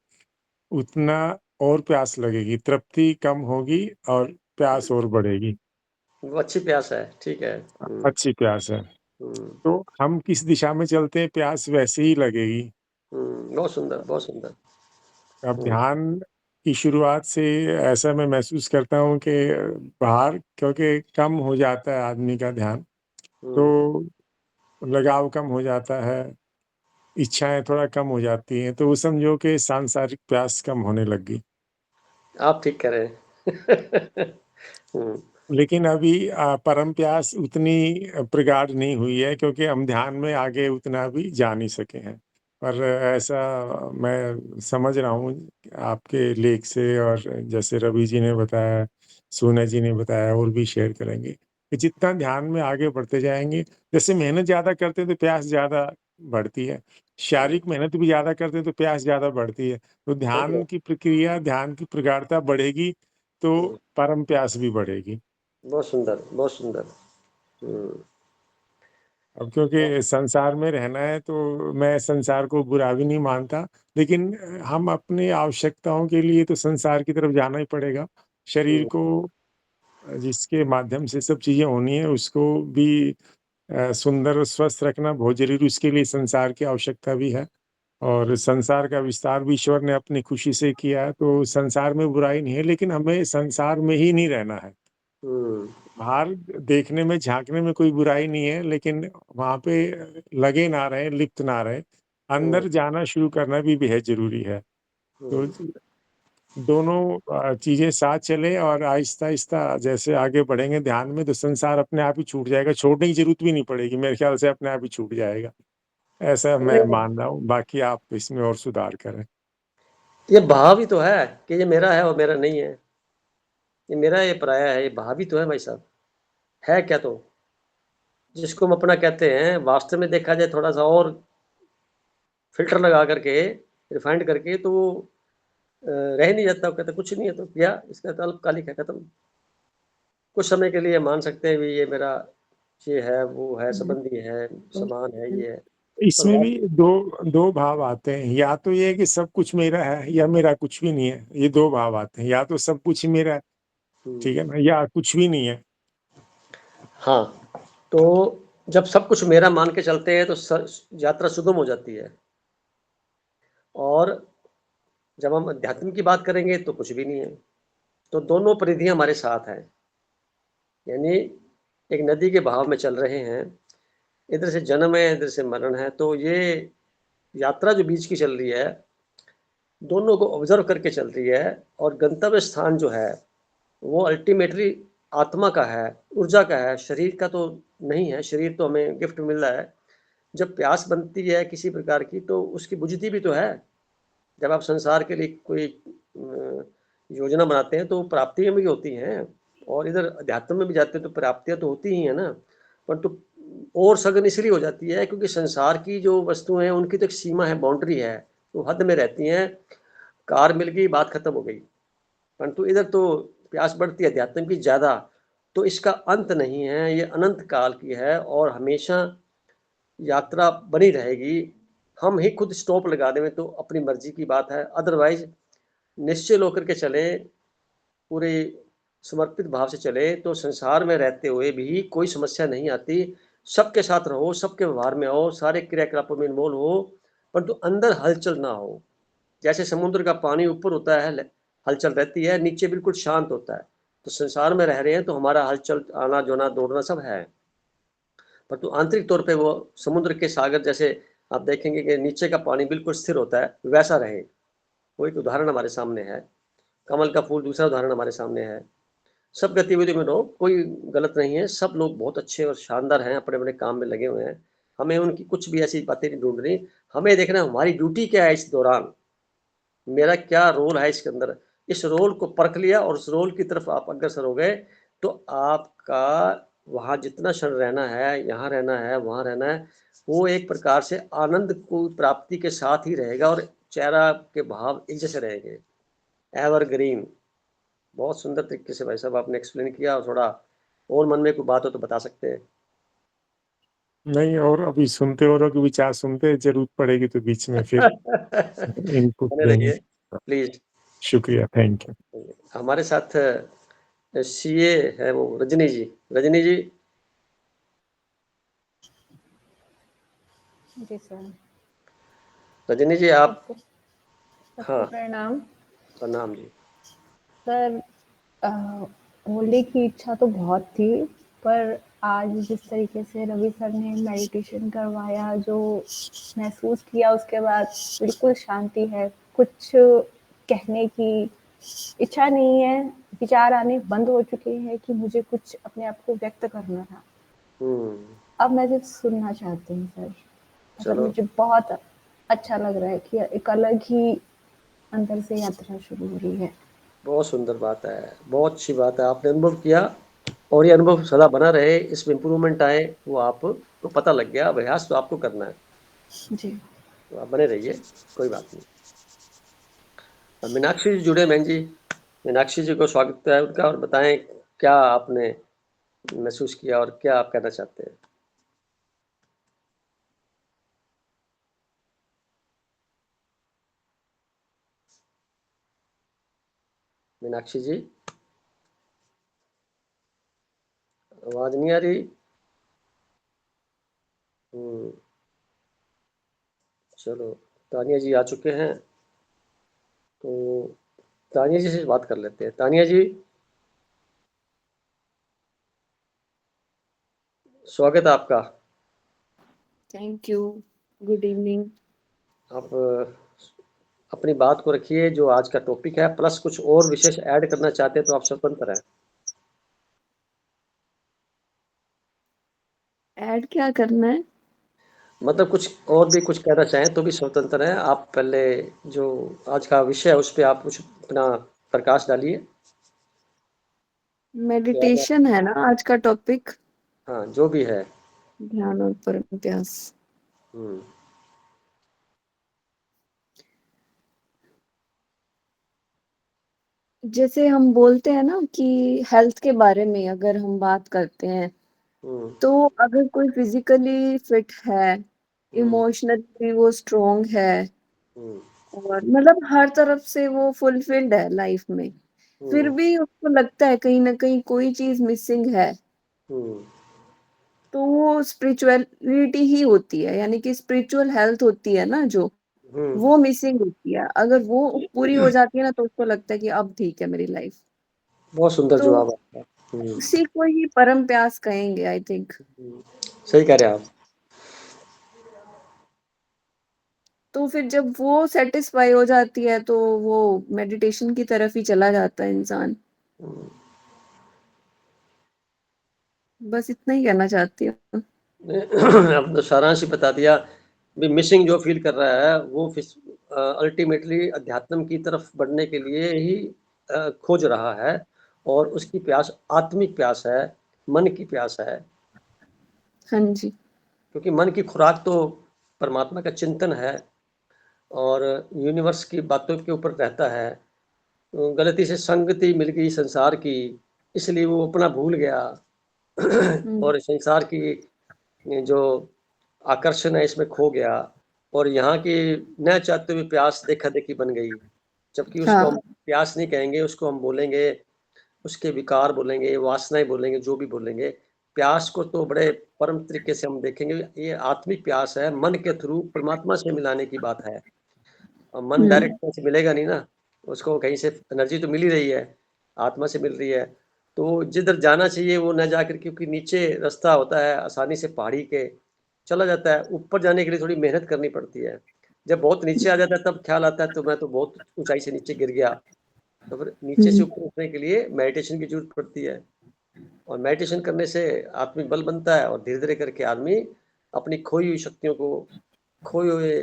उतना और प्यास लगेगी, तृप्ति कम होगी और प्यास और बढ़ेगी। वो अच्छी प्यास है, ठीक है। अच्छी प्यास है। तो हम किस दिशा में चलते हैं, प्यास वैसे ही लगेगी। बहुत सुंदर, बहुत सुंदर। अब ध्यान की शुरुआत से ऐसा मैं महसूस करता हूँ कि बाहर क्योंकि कम हो जाता है आदमी का ध्यान, तो लगाव कम हो जाता है, इच्छाएँ थोड़ा कम हो जाती हैं, तो वो समझो कि सांसारिक प्यास कम होने लग गई। आप ठीक कह रहे हैं। लेकिन अभी परम प्यास उतनी प्रगाढ़ नहीं हुई है, क्योंकि हम ध्यान में आगे उतना भी जा नहीं सके हैं। पर ऐसा मैं समझ रहा हूँ आपके लेख से, और जैसे रवि जी ने बताया, सोना जी ने बताया, और भी शेयर करेंगे कि जितना ध्यान में आगे बढ़ते जाएँगे, जैसे मेहनत ज़्यादा करते हैं तो प्यास ज़्यादा बढ़ती है। शारीरिक मेहनत भी ज़्यादा करते हैं तो प्यास ज़्यादा बढ़ती है। तो ध्यान की प्रक्रिया, ध्यान की प्रगाढ़ता बढ़ेगी तो परम प्यास भी बढ़ेगी। बहुत सुंदर, बहुत सुंदर। अब क्योंकि संसार में रहना है तो मैं संसार को बुरा भी नहीं मानता, लेकिन हम अपनी आवश्यकताओं के लिए तो संसार की तरफ जाना ही पड़ेगा। शरीर को जिसके माध्यम से सब चीज़ें होनी है, उसको भी सुंदर और स्वस्थ रखना बहुत ज़रूरी, उसके लिए संसार की आवश्यकता भी है। और संसार का विस्तार भी ईश्वर ने अपनी खुशी से किया है, तो संसार में बुराई नहीं है, लेकिन हमें संसार में ही नहीं रहना है। बाहर देखने में, झाँकने में कोई बुराई नहीं है, लेकिन वहाँ पे लगे ना रहें, लिप्त ना रहें। अंदर जाना शुरू करना भी बेहद ज़रूरी है। तो दोनों चीज़ें साथ चलें, और आहिस्ता-आहिस्ता जैसे आगे बढ़ेंगे ध्यान में, तो संसार अपने आप ही छूट जाएगा, छोड़ने की ज़रूरत भी नहीं पड़ेगी, मेरे ख़्याल से अपने आप ही छूट जाएगा। ऐसा मैं नहीं, मान रहा हूँ, बाकी आप इसमें और सुधार करें। ये भाव ही तो है कि ये मेरा है और मेरा नहीं है। ये मेरा, ये पराया है, ये भाव ही तो है भाई साहब। है क्या तो? जिसको हम अपना कहते हैं, वास्तव में देखा जाए थोड़ा सा और फ़िल्टर लगा करके, रिफाइंड करके, तो वो रह ही नहीं जाता। वो कहते कुछ नहीं है तो गया, इसका तो अल्पकालिक है, खत्म। कुछ समय के लिए मान सकते हैं भी ये मेरा ये है, वो है, संबंधी है, समान है, ये है। पर इसमें भी 2 भाव आते हैं, या तो ये है कि सब कुछ मेरा है, या मेरा कुछ भी नहीं है। ये 2 भाव आते हैं, या तो सब कुछ ही मेरा है, ठीक है ना? या कुछ भी नहीं है। हाँ, तो जब सब कुछ मेरा मान के चलते हैं तो यात्रा सुगम हो जाती है। और जब हम अध्यात्म की बात करेंगे तो कुछ भी नहीं है। तो दोनों परिधियां हमारे साथ हैं। यानी एक नदी के बहाव में चल रहे हैं, इधर से जन्म है, इधर से मरण है। तो ये यात्रा जो बीच की चल रही है, दोनों को ऑब्जर्व करके चल रही है। और गंतव्य स्थान जो है वो अल्टीमेटली आत्मा का है, ऊर्जा का है, शरीर का तो नहीं है। शरीर तो हमें गिफ्ट मिल रहा है। जब प्यास बनती है किसी प्रकार की तो उसकी बुझती भी तो है। जब आप संसार के लिए कोई योजना बनाते हैं तो प्राप्तियां भी होती हैं, और इधर अध्यात्म में भी जाते हैं तो प्राप्तियां तो होती ही है ना। परंतु और सघन इसलिए हो जाती है क्योंकि संसार की जो वस्तुएं हैं उनकी तो एक सीमा है, बाउंड्री है, वो हद में रहती हैं। कार मिल गई, बात खत्म हो गई। परंतु इधर तो प्यास बढ़ती है अध्यात्म की ज्यादा। तो इसका अंत नहीं है, ये अनंत काल की है और हमेशा यात्रा बनी रहेगी। हम ही खुद स्टॉप लगा दें तो अपनी मर्जी की बात है, अदरवाइज निश्चय होकर के चले, पूरे समर्पित भाव से चले तो संसार में रहते हुए भी कोई समस्या नहीं आती। सबके साथ रहो, सबके व्यवहार में हो, सारे क्रियाकलापों में इन्वॉल्व हो, परंतु अंदर हलचल ना हो। जैसे समुद्र का पानी ऊपर होता है, हलचल रहती है, नीचे बिल्कुल शांत होता है। तो संसार में रह रहे हैं तो हमारा हलचल, आना जोना, दौड़ना सब है। परंतु आंतरिक तौर पे वो समुद्र के सागर जैसे आप देखेंगे कि नीचे का पानी बिल्कुल स्थिर होता है, वैसा रहे। वो एक उदाहरण हमारे सामने है। कमल का फूल दूसरा उदाहरण हमारे सामने है। सब गतिविधियों में रहो, कोई गलत नहीं है। सब लोग बहुत अच्छे और शानदार हैं, अपने अपने काम में लगे हुए हैं। हमें उनकी कुछ भी ऐसी बातें नहीं ढूंढनी। हमें देखना हमारी ड्यूटी क्या है इस दौरान, मेरा क्या रोल है इसके अंदर। इस रोल को परख लिया और उस रोल की तरफ आप अग्रसर हो गए तो आपका वहाँ जितना क्षण रहना है, यहाँ रहना है, वहाँ रहना है, वो एक प्रकार से आनंद को प्राप्ति के साथ ही रहेगा और चेहरा के भाव एक जैसे रहेंगे, एवरग्रीन। बहुत सुंदर तरीके से भाई साहब आपने एक्सप्लेन किया, और थोड़ा और मन में कोई बात हो तो बता सकते हैं। नहीं, और अभी सुनते हो रहो कि विचार सुनते, जरूरत पड़ेगी तो बीच में फिर इनपुट बने देंगे। रहिए प्लीज। शुक्रिया, थैंक यू। हमारे साथ सीए है वो रजनी जी। रजनी जी, जी सर। रजनी जी आप। सबको प्रणाम। प्रणाम जी। सर, बोलने की इच्छा तो बहुत थी, पर आज जिस तरीके से रवि सर ने मेडिटेशन करवाया, जो महसूस किया, उसके बाद बिल्कुल शांति है। कुछ कहने की इच्छा नहीं है, विचार आने बंद हो चुके हैं कि मुझे कुछ अपने आप को व्यक्त करना था। अब मैं सिर्फ सुनना चाहती हूँ सर। मतलब मुझे बहुत अच्छा लग रहा है कि एक अलग ही अंदर से यात्रा शुरू हो रही है। बहुत सुंदर बात है, बहुत अच्छी बात है, आपने अनुभव किया और ये अनुभव सदा बना रहे, इसमें इम्प्रूवमेंट आए, वो आपको पता लग गया, अभ्यास तो आपको करना है जी। तो आप बने रहिए, कोई बात नहीं। मीनाक्षी जी जुड़े। बहन जी, मीनाक्षी जी को स्वागत है उनका, और बताएं क्या आपने महसूस किया और क्या आप कहना चाहते हैं। मीनाक्षी जी, आवाज नहीं आ रही। चलो, तानिया जी आ चुके हैं, तो तानिया जी से बात कर लेते हैं। तानिया जी, स्वागत है आपका। Thank you, good evening. आप अपनी बात को रखिए जो आज का टॉपिक है, प्लस कुछ और विशेष ऐड करना चाहते हैं तो आप स्वतंत्र हैं। ऐड क्या करना है? मतलब कुछ और भी कुछ कहना चाहें तो भी स्वतंत्र हैं आप। पहले जो आज का विषय है उस पर आप कुछ अपना प्रकाश डालिए। मेडिटेशन है ना आज का टॉपिक? हाँ, जो भी है। ध्यान और परम अभ्यास। जैसे हम बोलते हैं ना कि हेल्थ के बारे में अगर हम बात करते हैं, तो अगर कोई फिजिकली फिट है, इमोशनली वो स्ट्रोंग है, और मतलब हर तरफ से वो फुलफिल्ड है लाइफ में, फिर भी उसको लगता है कहीं ना कहीं कोई चीज मिसिंग है, तो वो स्पिरिचुअलिटी ही होती है, यानी कि स्पिरिचुअल हेल्थ होती है ना, जो वो मिसिंग होती है। अगर वो पूरी हो जाती है ना, तो उसको लगता है कि अब ठीक है मेरी लाइफ। बहुत सुंदर तो जवाब आपका। उसी को ही परम प्यास कहेंगे, आई थिंक। सही कह रहे हैं आप। तो फिर जब वो सेटिस्फाई हो जाती है, तो वो मेडिटेशन की तरफ ही चला जाता है इंसान। बस इतना ही कहना चाहती हूँ। अब तो सारांश ही बता दिया। भी मिसिंग जो फील कर रहा है वो अल्टीमेटली अध्यात्म की तरफ बढ़ने के लिए ही खोज रहा है, और उसकी प्यास आत्मिक प्यास है, मन की प्यास है। हाँ जी। क्योंकि मन की खुराक तो परमात्मा का चिंतन है और यूनिवर्स की बातों के ऊपर रहता है। तो गलती से संगति मिल गई संसार की, इसलिए वो अपना भूल गया और संसार की जो आकर्षण है इसमें खो गया, और यहाँ की न चाहते हुए प्यास देखा देखी बन गई। जबकि उसको हम प्यास नहीं कहेंगे, उसको हम बोलेंगे, उसके विकार बोलेंगे, वासनाएं बोलेंगे, जो भी बोलेंगे। प्यास को तो बड़े परम तरीके से हम देखेंगे, ये आत्मिक प्यास है, मन के थ्रू परमात्मा से मिलाने की बात है। और मन डायरेक्ट से मिलेगा नहीं ना, उसको कहीं से एनर्जी तो मिल ही रही है, आत्मा से मिल रही है। तो जिधर जाना चाहिए वो न जाकर, क्योंकि नीचे रास्ता होता है आसानी से पहाड़ी के चला जाता है, ऊपर जाने के लिए थोड़ी मेहनत करनी पड़ती है। जब बहुत नीचे आ जाता है तब ख्याल आता है तो मैं तो बहुत ऊंचाई से नीचे गिर गया। तो फिर नीचे से ऊपर उठने के लिए मेडिटेशन की जरूरत पड़ती है, और मेडिटेशन करने से आत्मिक बल बनता है, और धीरे धीरे करके आदमी अपनी खोई हुई शक्तियों को, खोए हुए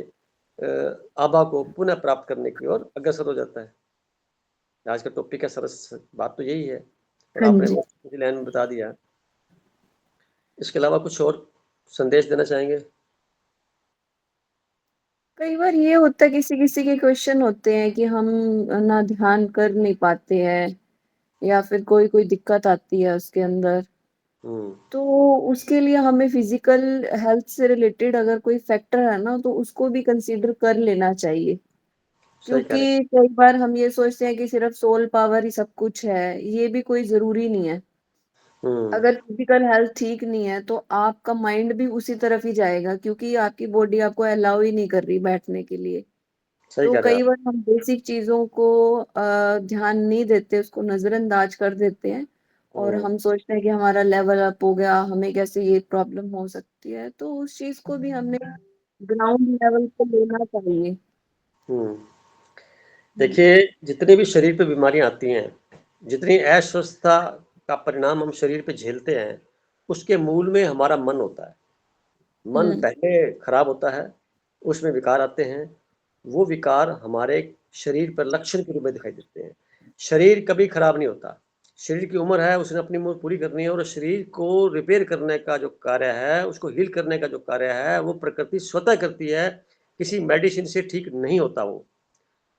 आभा को पुनः प्राप्त करने की ओर अग्रसर हो जाता है। आज का टॉपिक का सरस बात तो यही है, और हाँ आपने जी। बहुत लाइन में बता दिया। इसके अलावा कुछ और संदेश देना चाहेंगे? कई बार ये होता है, किसी-किसी के क्वेश्चन होते हैं कि हम ना ध्यान कर नहीं पाते हैं या फिर कोई-कोई दिक्कत आती है उसके अंदर। तो उसके लिए हमें फिजिकल हेल्थ से रिलेटेड अगर कोई फैक्टर है ना, तो उसको भी कंसीडर कर लेना चाहिए। सही कह रहे क्योंकि कई बार हम ये सोचते हैं कि सिर्फ सोल पावर ही सब कुछ है, ये भी कोई ज़रूरी नहीं है। हैं। अगर फिजिकल हेल्थ ठीक नहीं है, तो आपका माइंड भी उसी तरफ ही जाएगा, क्योंकि आपकी बॉडी आपको अलाउ ही नहीं कर रही बैठने के लिए। सही तो कह रहे हैं कई आप। बार हम बेसिक चीज़ों को ध्यान नहीं देते, उसको नज़रअंदाज कर देते हैं और हम सोचते हैं कि हमारा लेवल अप हो गया, हमें कैसे ये प्रॉब्लम हो सकती है। तो उस चीज़ को भी हमने ग्राउंड लेवल पे लेना चाहिए। हुँ। देखिए, जितनी भी शरीर पे बीमारियाँ आती हैं, जितनी अस्वस्थता का परिणाम हम शरीर पे झेलते हैं, उसके मूल में हमारा मन होता है। मन हुँ। पहले खराब होता है, उसमें विकार आते हैं, वो विकार हमारे शरीर पर लक्षण के रूप में दिखाई देते हैं। शरीर कभी खराब नहीं होता, शरीर की उम्र है, उसने अपनी उम्र पूरी करनी है और शरीर को रिपेयर करने का जो कार्य है, उसको हील करने का जो कार्य है, वो प्रकृति स्वतः करती है, किसी मेडिसिन से ठीक नहीं होता वो।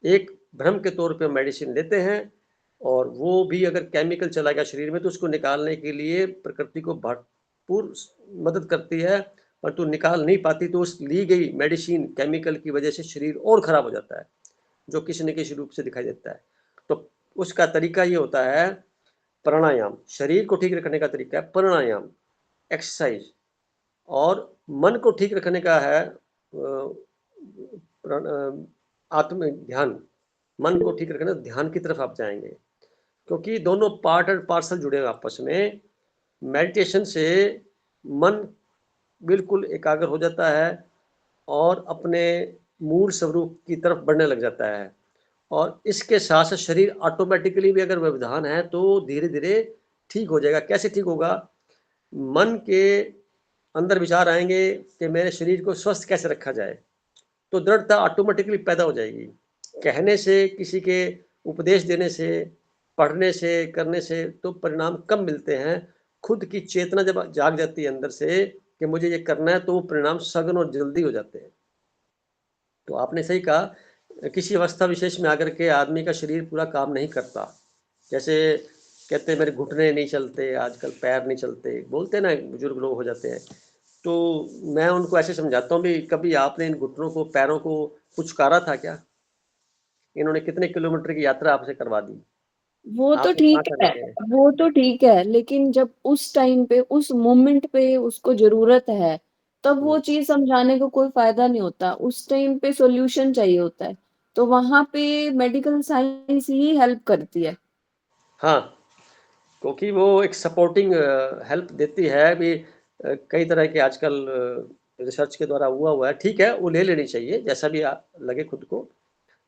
एक भ्रम के तौर पे मेडिसिन लेते हैं और वो भी अगर केमिकल चला गया शरीर में तो उसको निकालने के लिए प्रकृति को भरपूर मदद करती है, परंतु निकाल नहीं पाती, तो उस ली गई मेडिसिन केमिकल की वजह से शरीर और खराब हो जाता है, जो किसी न किसी रूप से दिखाई देता है। तो उसका तरीका ये होता है प्राणायाम, शरीर को ठीक रखने का तरीका है प्राणायाम, एक्सरसाइज। और मन को ठीक रखने का है आत्म ध्यान। मन को ठीक रखना, ध्यान की तरफ आप जाएंगे, क्योंकि दोनों पार्ट एंड पार्सल जुड़े हैं आपस में। मेडिटेशन से मन बिल्कुल एकाग्र हो जाता है और अपने मूल स्वरूप की तरफ बढ़ने लग जाता है, और इसके साथ साथ शरीर ऑटोमेटिकली भी अगर व्यवधान है तो धीरे धीरे ठीक हो जाएगा। कैसे ठीक होगा? मन के अंदर विचार आएंगे कि मेरे शरीर को स्वस्थ कैसे रखा जाए, तो दृढ़ता ऑटोमेटिकली पैदा हो जाएगी। कहने से, किसी के उपदेश देने से, पढ़ने से, करने से तो परिणाम कम मिलते हैं। खुद की चेतना जब जाग जाती है अंदर से कि मुझे ये करना है, तो वो परिणाम सघन और जल्दी हो जाते हैं। तो आपने सही कहा, किसी अवस्था विशेष में आकर के आदमी का शरीर पूरा काम नहीं करता। जैसे कहते हैं मेरे घुटने नहीं चलते, आजकल पैर नहीं चलते, बोलते हैं ना बुजुर्ग लोग हो जाते हैं। तो मैं उनको ऐसे समझाता हूँ भी, कभी आपने इन घुटनों को, पैरों को पुचकारा था क्या? इन्होंने कितने किलोमीटर की यात्रा आपसे करवा दी, वो तो आपने कहाँ ठीक करने है, गए? वो तो ठीक है, लेकिन जब उस टाइम पे, उस मोमेंट पे उसको ज़रूरत है, तब वो चीज़ समझाने को कोई फ़ायदा नहीं होता। उस टाइम पे सॉल्यूशन चाहिए होता है, तो वहाँ पे मेडिकल साइंस ही हेल्प करती है। हाँ, क्योंकि वो एक सपोर्टिंग हेल्प देती है भी। कई तरह के आजकल रिसर्च के द्वारा हुआ है, ठीक है, वो ले लेनी चाहिए जैसा भी लगे खुद को,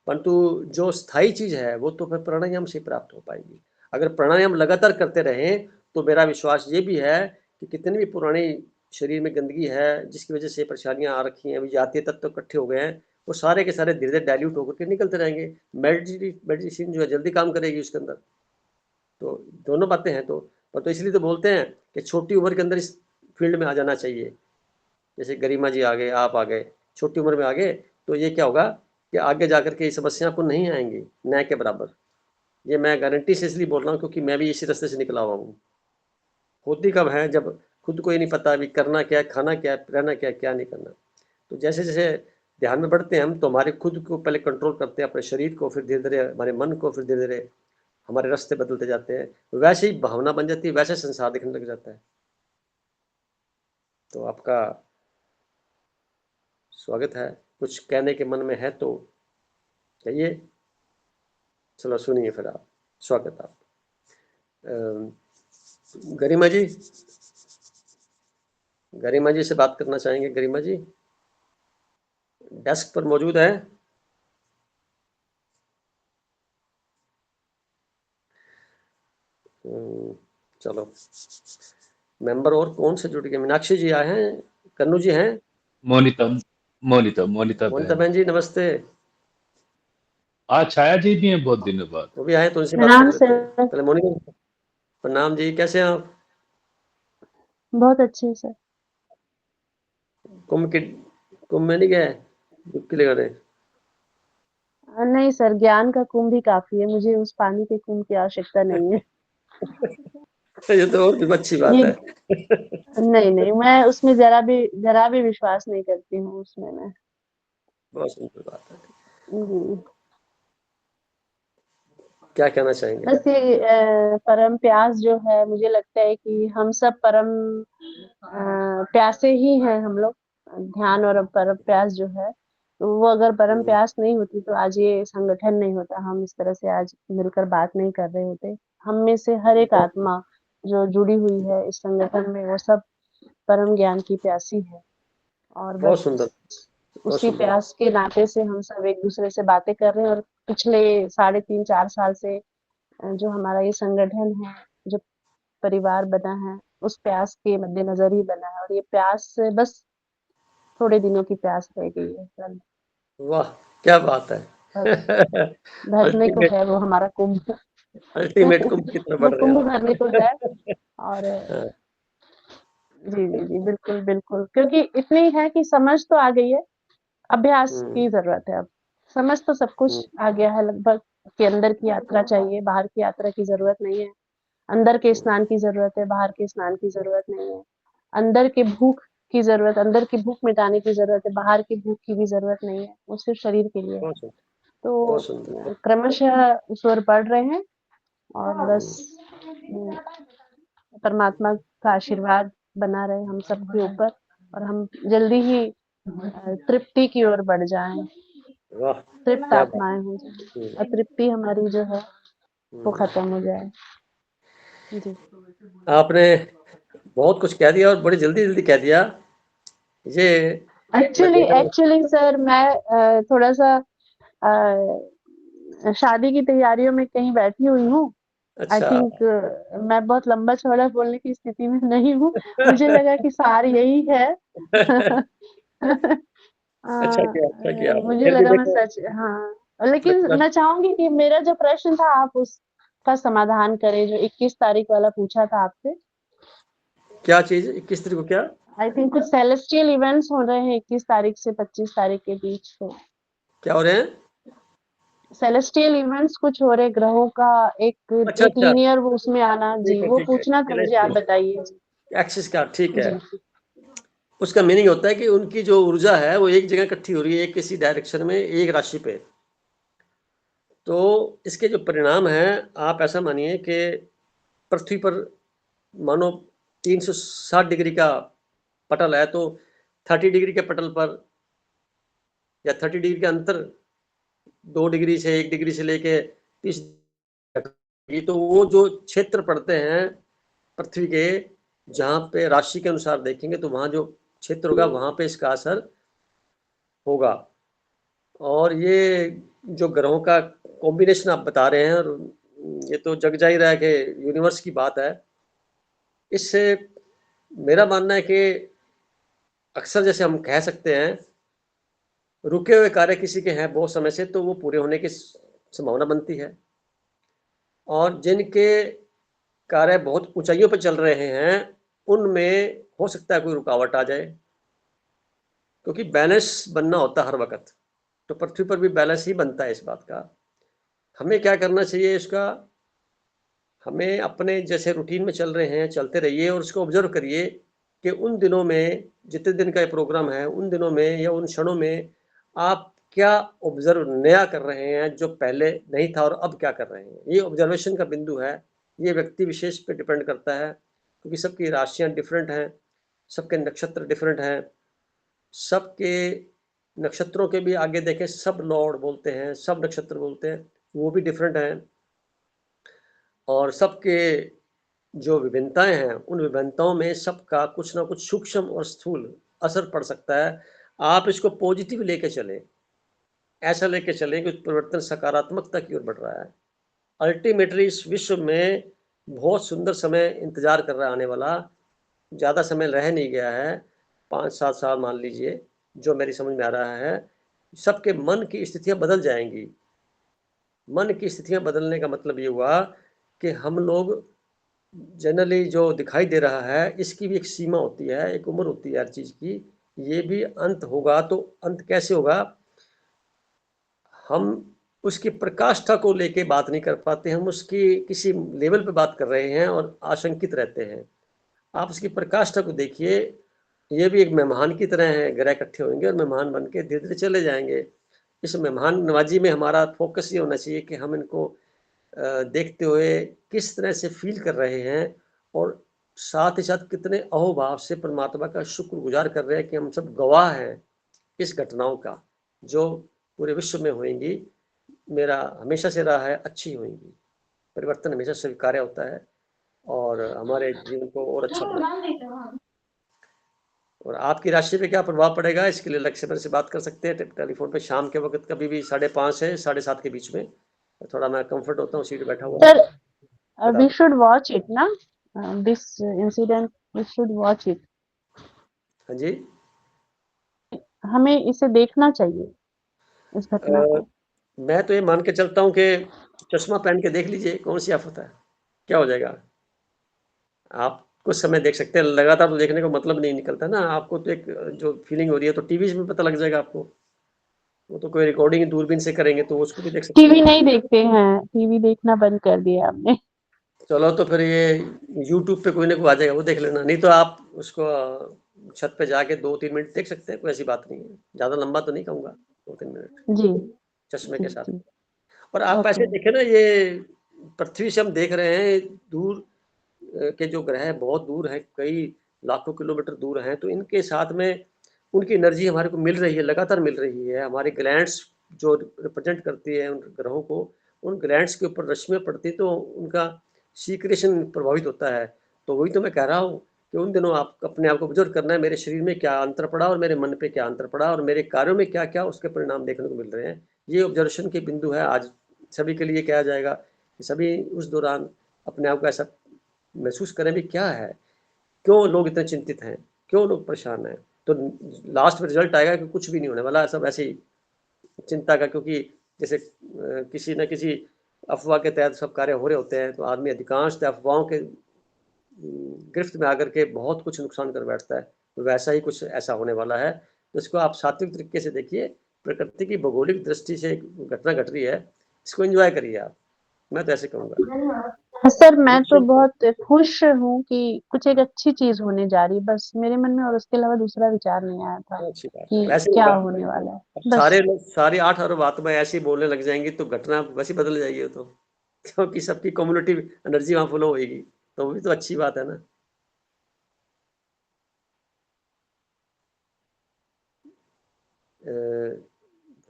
परंतु जो स्थायी चीज़ है वो तो फिर प्राणायाम से प्राप्त हो पाएगी। अगर प्राणायाम लगातार करते रहें तो मेरा विश्वास ये भी है कि कितनी भी पुरानी शरीर में गंदगी है जिसकी वजह से परेशानियां आ रखी हैं, जातीय तत्व इकट्ठे हो गए हैं, वो सारे के सारे धीरे धीरे डाइल्यूट होकर के निकलते रहेंगे। मेडिसिन जो है जल्दी काम करेगी उसके अंदर। तो दोनों बातें हैं। तो इसलिए तो बोलते हैं कि छोटी उम्र के अंदर इस फील्ड में आ जाना चाहिए। जैसे गरिमा जी आ गए, आप आ गए, छोटी उम्र में आ गए, तो ये क्या होगा कि आगे जाकर के ये समस्या आपको नहीं आएंगी न के बराबर। ये मैं गारंटी से इसलिए बोल रहा हूँ क्योंकि मैं भी इसी रास्ते से निकला हुआ हूँ। होती कब है जब खुद को ही नहीं पता अभी करना क्या है, खाना क्या है, रहना क्या है, क्या नहीं करना। तो जैसे जैसे ध्यान में बढ़ते हैं हम, तो हमारे खुद को पहले कंट्रोल करते हैं, अपने शरीर को, फिर धीरे धीरे हमारे मन को, फिर धीरे धीरे हमारे रास्ते बदलते जाते हैं। वैसे ही भावना बन जाती है, वैसे संसार दिखने लग जाता है। तो आपका स्वागत है, कुछ कहने के मन में है तो कहिए। चलो सुनिए फिर आप, स्वागत आप। गरिमा जी, गरिमा जी से बात करना चाहेंगे? गरिमा जी डेस्क पर मौजूद है? चलो, मेंबर और कौन से जुड़ गए? मीनाक्षी जी आए हैं, कन्नू जी हैं, मोनिता मोनिता मोनिता मोनिता बहन बहन जी नमस्ते। आज छाया जी भी हैं बहुत दिनों बाद। वो भी आए तो उनसे बात कर प्रणाम लेते हैं। सर। पहले मोनिका, प्रणाम जी, कैसे हैं आप? बहुत अच्छे सर। कुंभ में नहीं गए डुबकी लगाने? नहीं सर, ज्ञान का कुंभ ही काफी है, मुझे उस पानी के कुंभ की आवश्यकता नहीं है। ये तो और अच्छी बात ये है। नहीं, मैं उसमें जरा भी विश्वास नहीं करती हूँ उसमें मैं। बहुत सुंदर बात है। जी। क्या कहना चाहेंगे? बस ये परम प्यास जो है, मुझे लगता है कि हम सब परम प्यासे ही हैं हम लोग। ध्यान और परम प्यास जो है, तो वो अगर परम प्यास नहीं होती तो आज ये संगठन नहीं होता, हम इस तरह से आज मिलकर बात नहीं कर रहे होते। हम में से हर एक आत्मा जो जुड़ी हुई है इस संगठन में, वो सब परम ज्ञान की प्यासी है। और बहुत बस सुंदर, बहुत उसी सुंदर। प्यास के नाते से हम सब एक दूसरे से बातें कर रहे हैं। और पिछले 3.5-4 साल से जो हमारा ये संगठन है, जो परिवार बना है, उस प्यास के मद्देनजर ही बना है। और ये प्यास बस थोड़े दिनों की प्यास रह गई है सर। वाह, क्या बात है। भरने को अल्टीमेट, है वो हमारा कुंभ। अल्टीमेट कुंभ की तरफ वो बढ़ रहे कुंभ हैं भरने को है। और आप। जी, बिल्कुल, बिल्कुल। क्योंकि इतनी है कि समझ तो आ गई है, अभ्यास हम्म, की ज़रूरत है अब। समझ तो सब हम्म, कुछ आ गया है लगभग, कि अंदर की यात्रा चाहिए, बाहर की यात्रा की ज़रूरत नहीं है। अंदर के स्नान की ज़रूरत है, बाहर के स्नान की ज़रूरत नहीं है। अंदर की भूख की ज़रूरत, अंदर की भूख मिटाने की ज़रूरत है, बाहर की भूख की भी ज़रूरत नहीं है। वो सिर्फ़ शरीर के लिए है। बहुत सुंदर, तो बहुत सुंदर। क्रमशः उस ओर बढ़ रहे हैं। और बस उम, परमात्मा का आशीर्वाद बना रहे हम सबके ऊपर, और हम जल्दी ही तृप्ति की ओर बढ़ जाएँ। वाह, तृप्त क्या बात। आत्माएँ हो जाएँ, हम्म, अतृप्ति हमारी जो है वो हम्म। खत्म हो जाए। जी। आपने बहुत कुछ कह दिया और बड़ी जल्दी कह दिया। ये मैं एक्चुअली देख रहा हूँ। एक्चुअली सर, मैं थोड़ा-सा शादी की तैयारियों में कहीं बैठी हुई हूँ। आई अच्छा। थिंक मैं बहुत लंबा-चौड़ा बोलने की स्थिति में नहीं हूँ। मुझे लगा कि सार यही है। अच्छा किया आपने। मुझे फिर भी लगा मैं देखो, सच, हाँ। लेकिन मतलब मैं चाहूँगी कि मेरा जो प्रश्न था आप उसका समाधान करें, जो 21 तारीख वाला पूछा था आपसे। क्या चीज़ 21 तारीख को क्या? आई थिंक कुछ सेलेस्टियल इवेंट्स हो रहे हैं 21 तारीख से 25 तारीख के बीच, तो क्या हो रहे हैं? सेलेस्टियल इवेंट्स कुछ हो रहे, ग्रहों का एक एक अच्छा, लीनियर वो उसमें आना। जी, वो ठीक है। पूछना था मुझे, आप बताइए। एक्सिस का, ठीक है। जी। उसका मीनिंग होता है कि उनकी जो ऊर्जा है वो एक जगह इकट्ठी हो रही है, एक किसी डायरेक्शन में, एक राशि पे। तो इसके जो परिणाम हैं, आप ऐसा मानिए कि पृथ्वी पर मानो 360 डिग्री का पटल है, तो 30 डिग्री के पटल पर या 30 डिग्री के अंतर, 2 डिग्री से 1 डिग्री से लेके 30 तक, ये तो वो जो क्षेत्र पड़ते हैं पृथ्वी के, जहाँ पे राशि के अनुसार देखेंगे तो वहाँ जो क्षेत्र होगा वहाँ पे इसका असर होगा। और ये जो ग्रहों का कॉम्बिनेशन आप बता रहे हैं, और ये तो जग जा ही रहा है कि यूनिवर्स की बात है। इससे मेरा मानना है कि अक्सर जैसे हम कह सकते हैं, रुके हुए कार्य किसी के हैं बहुत समय से, तो वो पूरे होने की संभावना बनती है। और जिनके कार्य बहुत ऊंचाइयों पर चल रहे हैं, उनमें हो सकता है कोई रुकावट आ जाए, क्योंकि बैलेंस बनना होता है हर वक्त। तो पृथ्वी पर भी बैलेंस ही बनता है इस बात का। हमें क्या करना चाहिए इसका? हमें अपने जैसे रूटीन में चल रहे हैं, चलते रहिए और उसको ऑब्जर्व करिए कि उन दिनों में, जितने दिन का ये प्रोग्राम है, उन दिनों में या उन क्षणों में आप क्या ऑब्जर्व नया कर रहे हैं जो पहले नहीं था, और अब क्या कर रहे हैं। ये ऑब्जर्वेशन का बिंदु है। ये व्यक्ति विशेष पे डिपेंड करता है, क्योंकि सबकी राशियां डिफरेंट हैं, सबके नक्षत्र डिफरेंट हैं, सबके नक्षत्रों के भी आगे देखें, सब लॉर्ड बोलते हैं, सब नक्षत्र बोलते हैं, वो भी डिफरेंट हैं। और सबके जो विभिन्नताएं हैं, उन विभिन्नताओं में सबका कुछ ना कुछ सूक्ष्म और स्थूल असर पड़ सकता है। आप इसको पॉजिटिव लेके चलें, ऐसा लेके चलें कि परिवर्तन सकारात्मकता की ओर बढ़ रहा है। अल्टीमेटली इस विश्व में बहुत सुंदर समय इंतजार कर रहा है आने वाला। ज़्यादा समय रह नहीं गया है, 5-7 साल मान लीजिए, जो मेरी समझ में आ रहा है। सबके मन की स्थितियां बदल जाएंगी। मन की स्थितियां बदलने का मतलब ये हुआ कि हम लोग जनरली जो दिखाई दे रहा है, इसकी भी एक सीमा होती है, एक उम्र होती है हर चीज़ की। ये भी अंत होगा, तो अंत कैसे होगा? हम उसकी प्रकाष्ठा को लेके बात नहीं कर पाते, हम उसकी किसी लेवल पे बात कर रहे हैं और आशंकित रहते हैं। आप उसकी प्रकाष्ठा को देखिए, ये भी एक मेहमान की तरह है, ग्रह इकट्ठे होंगे और मेहमान बन के धीरे-धीरे चले जाएँगे। इस मेहमान नवाज़ी में हमारा फ़ोकस ये होना चाहिए कि हम इनको देखते हुए किस तरह से फ़ील कर रहे हैं और साथ ही साथ कितने अहोभाव से परमात्मा का शुक्रगुज़ार कर रहे हैं कि हम सब गवाह हैं इस घटनाओं का, जो पूरे विश्व में होएँगी। मेरा हमेशा से रहा है, अच्छी होएँगी। परिवर्तन हमेशा स्वीकार्य होता है और हमारे जीवन को और अच्छा बनाता है। और आपकी राशि पे क्या प्रभाव पड़ेगा, इसके लिए लक्ष्य से बात कर सकते हैं टेलीफोन पे शाम के वक्त, कभी भी 5:30 से 7:30 के बीच में। थोड़ा मैं कंफर्ट होता हूँ सीट बैठा हुआ। Sir we should watch it ना, this incident we should watch it. हाँ जी, हमें इसे देखना चाहिए, इस घटना को। मैं तो ये मान के चलता हूँ कि चश्मा पहन के देख लीजिए, कौन सी आफत है, क्या हो जाएगा। आप कुछ समय देख सकते हैं, लगातार तो देखने का मतलब नहीं निकलता ना। आपको तो एक जो फीलिंग हो रही है तो टीवी में पता लग जाएगा आपको। वो तो कोई रिकॉर्डिंग दूरबीन से करेंगे तो उसको भी देख सकते टीवी हैं। नहीं देखते हैं, टीवी देखना बंद कर दिया हमने। चलो तो फिर ये यूट्यूब पे कोई ना कोई आ जाएगा, वो देख लेना। नहीं तो आप उसको छत पे जाके 2-3 मिनट देख सकते हैं, कोई ऐसी बात नहीं है। ज़्यादा लंबा तो नहीं कहूँगा, 2-3 मिनट जी चश्मे जी के साथ। जी। और आप ओके। ऐसे देखें ना, ये पृथ्वी से हम देख रहे हैं दूर के जो ग्रह हैं बहुत दूर हैं, कई लाखों किलोमीटर दूर हैं, तो इनके साथ में उनकी एनर्जी हमारे को मिल रही है, लगातार मिल रही है। हमारी ग्लैंड्स जो रिप्रेजेंट करती है उन ग्रहों को, उन ग्लैंड्स के ऊपर रश्मियाँ पड़ती तो उनका सीक्रेशन प्रभावित होता है। तो वही तो मैं कह रहा हूँ कि उन दिनों आप अपने आप को ऑब्जर्व करना है, मेरे शरीर में क्या अंतर पड़ा और मेरे मन पे क्या अंतर पड़ा और मेरे कार्यों में क्या-क्या उसके परिणाम देखने को मिल रहे हैं। ये ऑब्जर्वेशन के बिंदु है आज सभी के लिए कहा जाएगा कि सभी उस दौरान अपने आप को ऐसा महसूस करें भी क्या है, क्यों लोग इतने चिंतित हैं, क्यों लोग परेशान हैं। तो लास्ट में रिजल्ट आएगा कि कुछ भी नहीं होने वाला, सब ऐसे ही चिंता का, क्योंकि जैसे किसी न किसी अफवाह के तहत सब कार्य हो रहे होते हैं, तो आदमी अधिकांश अफवाहों के गिरफ्त में आकर के बहुत कुछ नुकसान कर बैठता है। तो वैसा ही कुछ ऐसा होने वाला है, तो इसको आप सात्विक तरीके से देखिए। प्रकृति की भौगोलिक दृष्टि से एक घटना घट रही है, इसको एंजॉय करिए आप, मैं तो ऐसे कहूँगा। सर मैं तो बहुत खुश हूँ कि कुछ एक अच्छी चीज होने जा रही है, बस मेरे मन में और उसके अलावा दूसरा विचार नहीं आया था अच्छी बात है, कि वैसे क्या होगा। होने वाला है। अब बस सारे लोग, सारी 8 अरब आत्माएं ऐसे ही बोलने लग जाएंगी तो घटना वैसे ही बदल जाएगी वो तो, क्योंकि सबकी कम्युनिटी एनर्जी वहाँ फ्लो होगी, तो वो भी तो अच्छी बात है ना।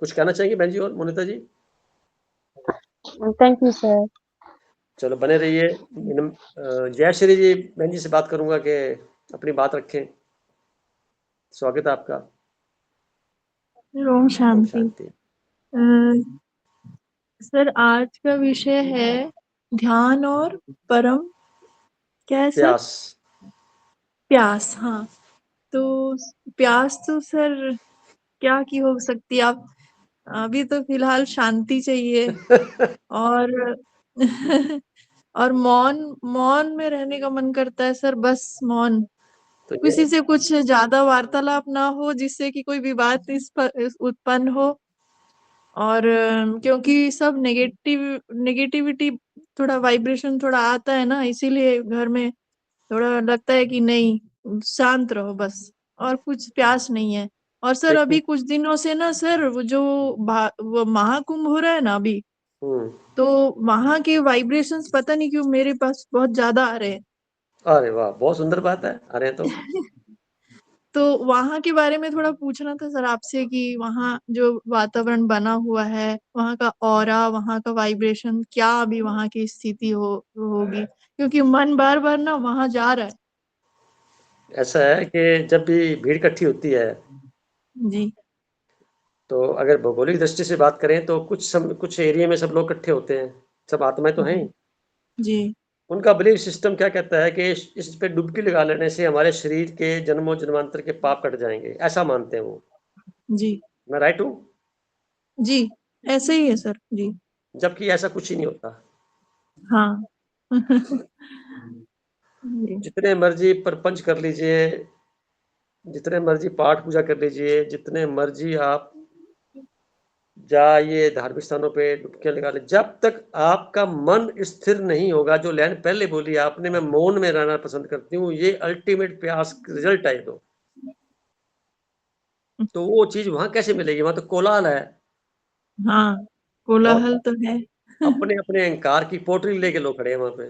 कुछ कहना चाहेंगे बहन जी और Monita ji? Thank you sir. चलो बने रहिए। जय श्री जी बहन जी से बात करूंगा कि अपनी बात रखें। स्वागत है आपका। ओम ओम शांति। शांति। सर आज का विषय है ध्यान और परम, क्या है सर? प्यास। प्यास। हाँ, तो प्यास तो सर क्या की हो सकती है? आप अभी तो फिलहाल शांति चाहिए और और मौन मौन में रहने का मन करता है सर, बस मौन। तो किसी ये से कुछ ज्यादा वार्तालाप ना हो जिससे कि कोई विवाद उत्पन्न हो, और क्योंकि सब नेगेटिविटी थोड़ा वाइब्रेशन थोड़ा आता है ना, इसीलिए घर में थोड़ा लगता है कि नहीं शांत रहो बस, और कुछ प्यास नहीं है। और सर अभी कुछ दिनों से ना सर वो जो वो महाकुंभ हो रहा है ना अभी, तो वहां के वाइब्रेशंस पता नहीं क्यों मेरे पास बहुत ज्यादा आ रहे हैं। अरे वाह, बहुत सुंदर बात है, आ रहे हैं तो। तो वहां के बारे में थोड़ा पूछना था सर आपसे कि वहां जो वातावरण बना हुआ है, वहां का ऑरा, वहां का वाइब्रेशन क्या अभी वहां की स्थिति होगी, क्योंकि मन बार बार ना वहां जा रहा है। ऐसा है कि जब भी भीड़ इकट्ठी होती है, जी तो अगर भौगोलिक दृष्टि से बात करें तो कुछ एरिया में सब लोग इकट्ठे होते हैं, सब आत्माएं तो हैं ही। जी उनका बिलीफ सिस्टम क्या कहता है कि इस पे डुबकी लगा लेने से हमारे शरीर के जन्मों जन्मांतर के पाप कट जाएंगे, ऐसा मानते हैं वो। जी मैं राइट हूँ? जी ऐसे ही है सर जी। जबकि ऐसा कुछ ही नहीं होता। हाँ जितने मर्जी प्रपंच कर लीजिए, जितने मर्जी पाठ पूजा कर लीजिए, जितने मर्जी आप जाइए धार्मिक स्थानों पे डुबकियां लगा ले, जब तक आपका मन स्थिर नहीं होगा, जो लाइन पहले बोली आपने, मैं मौन में रहना पसंद करती हूँ, ये अल्टीमेट प्यास रिजल्ट है। तो वो चीज वहां कैसे मिलेगी? वहां तो कोलाहल है। हाँ, कोलाहल तो है। अपने अपने अहंकार की पोटली लेके लोग खड़े हैं वहां पे।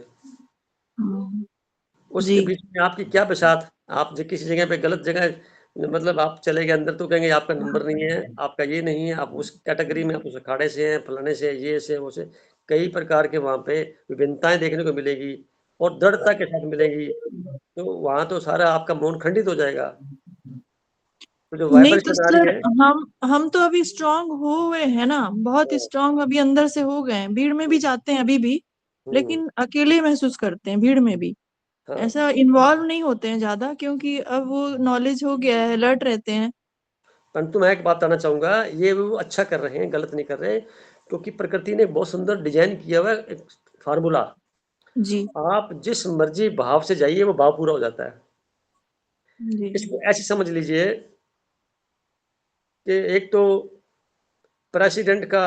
उसके जी। बीच में आपकी क्या बसात? आप जो किसी जगह पे गलत जगह, मतलब आप चले गए अंदर, तो कहेंगे आपका नंबर नहीं है, आपका ये नहीं है, आप उस कैटेगरी में, आप उस अखाड़े से हैं, फलाने से, ये से, वो से। कई प्रकार के वहां पे विभिन्नताएं देखने को मिलेगी और दृढ़ता के साथ मिलेगी। तो वहां तो सारा आपका मौन खंडित हो जाएगा। तो जो नहीं तो वाइब्रेशन आ सर, रही है, हम तो अभी स्ट्रांग हुए हैं ना, बहुत स्ट्रांग अभी अंदर से हो गए हैं। भीड़ में भी जाते हैं अभी भी, लेकिन अकेले महसूस करते हैं भीड़ में भी। हाँ, ऐसा इन्वॉल्व नहीं होते हैं ज्यादा, क्योंकि अब वो नॉलेज हो गया है, अलर्ट रहते हैं। परंतु मैं एक बात बताना चाहूंगा, ये वो अच्छा कर रहे हैं, गलत नहीं कर रहे, क्योंकि प्रकृति ने बहुत सुंदर डिजाइन किया हुआ है एक फार्मूला। जी आप जिस मर्जी भाव से जाइए, वो भाव पूरा हो जाता है। जी। इसको ऐसे समझ लीजिए कि एक तो प्रेसिडेंट का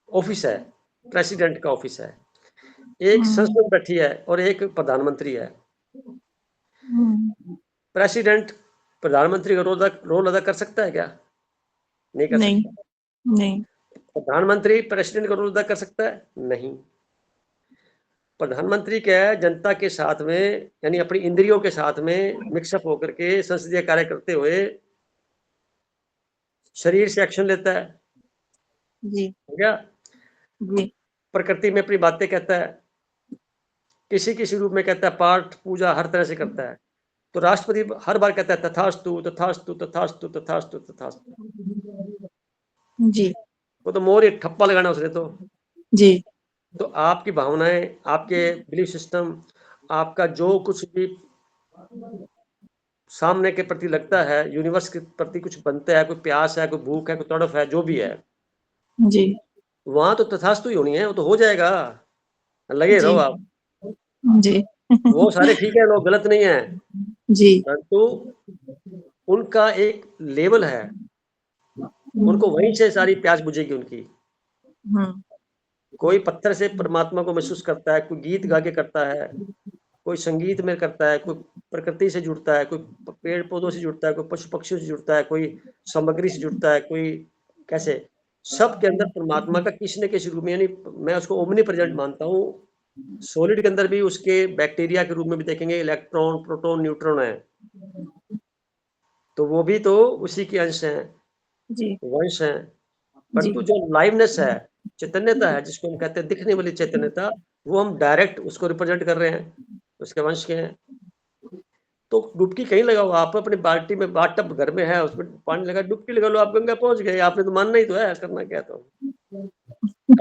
ऑफिस है, प्रेसिडेंट का ऑफिस है, एक संसद बैठी है और एक प्रधानमंत्री है। प्रेसिडेंट प्रधानमंत्री का रोल अदा कर सकता है क्या? नहीं कर नहीं सकता। नहीं। प्रधानमंत्री प्रेसिडेंट का रोल अदा कर सकता है? नहीं। प्रधानमंत्री क्या है, जनता के साथ में, यानी अपनी इंद्रियों के साथ में मिक्सअप होकर के संसदीय कार्य करते हुए शरीर से एक्शन लेता है। जी हो गया। जी। प्रकृति में अपनी बातें कहता है, किसी किसी रूप में कहता है, पाठ पूजा हर तरह से करता है। तो राष्ट्रपति हर बार कहता है तथास्तु तथास्तु तथास्तु तथास्तु तथास्तु। जी वो तो मोर एक ठप्पा लगाना उसने तो। जी। तो आपकी भावनाएं, आपके बिलीफ सिस्टम, आपका जो कुछ भी सामने के प्रति लगता है, यूनिवर्स के प्रति कुछ बनता है, कोई प्यास है, कोई भूख है, कोई तड़फ है, जो भी है, जी वहां तो तथास्तु ही होनी है, वो तो हो जाएगा। लगे जी रहो आप। जी। वो सारे ठीक है, लोग गलत नहीं है, जी। परंतु उनका एक लेवल है, उनको वहीं से सारी प्यास बुझेगी उनकी। कोई पत्थर से परमात्मा को महसूस करता है, कोई गीत गा के करता है, कोई संगीत में करता है, कोई प्रकृति से जुड़ता है, कोई पेड़ पौधों से जुड़ता है, कोई पशु पक्षियों से जुड़ता है, कोई सामग्री से जुड़ता है, कोई कैसे। सबके अंदर परमात्मा का किसी न किसी रूप में, यानी मैं उसको ओमनी प्रेजेंट मानता हूँ। सॉलिड के अंदर भी उसके बैक्टीरिया के रूप में भी देखेंगे, इलेक्ट्रॉन प्रोटॉन न्यूट्रॉन है, तो वो भी तो उसी के अंश हैं, जी वंश हैं। जी। परंतु जो लाइवनेस है, चैतन्यता है, जिसको हम कहते हैं दिखने वाली चैतन्यता, वो हम डायरेक्ट उसको रिप्रेजेंट कर रहे हैं, उसके वंश के हैं। तो डुबकी कहीं लगाओ, आप अपनी बाल्टी में, बाथटब घर में है, उसमें पानी लगा, डुबकी लगा लो, आप गंगा पहुंच गए। आपने तो मानना ही तो है, करना क्या तो।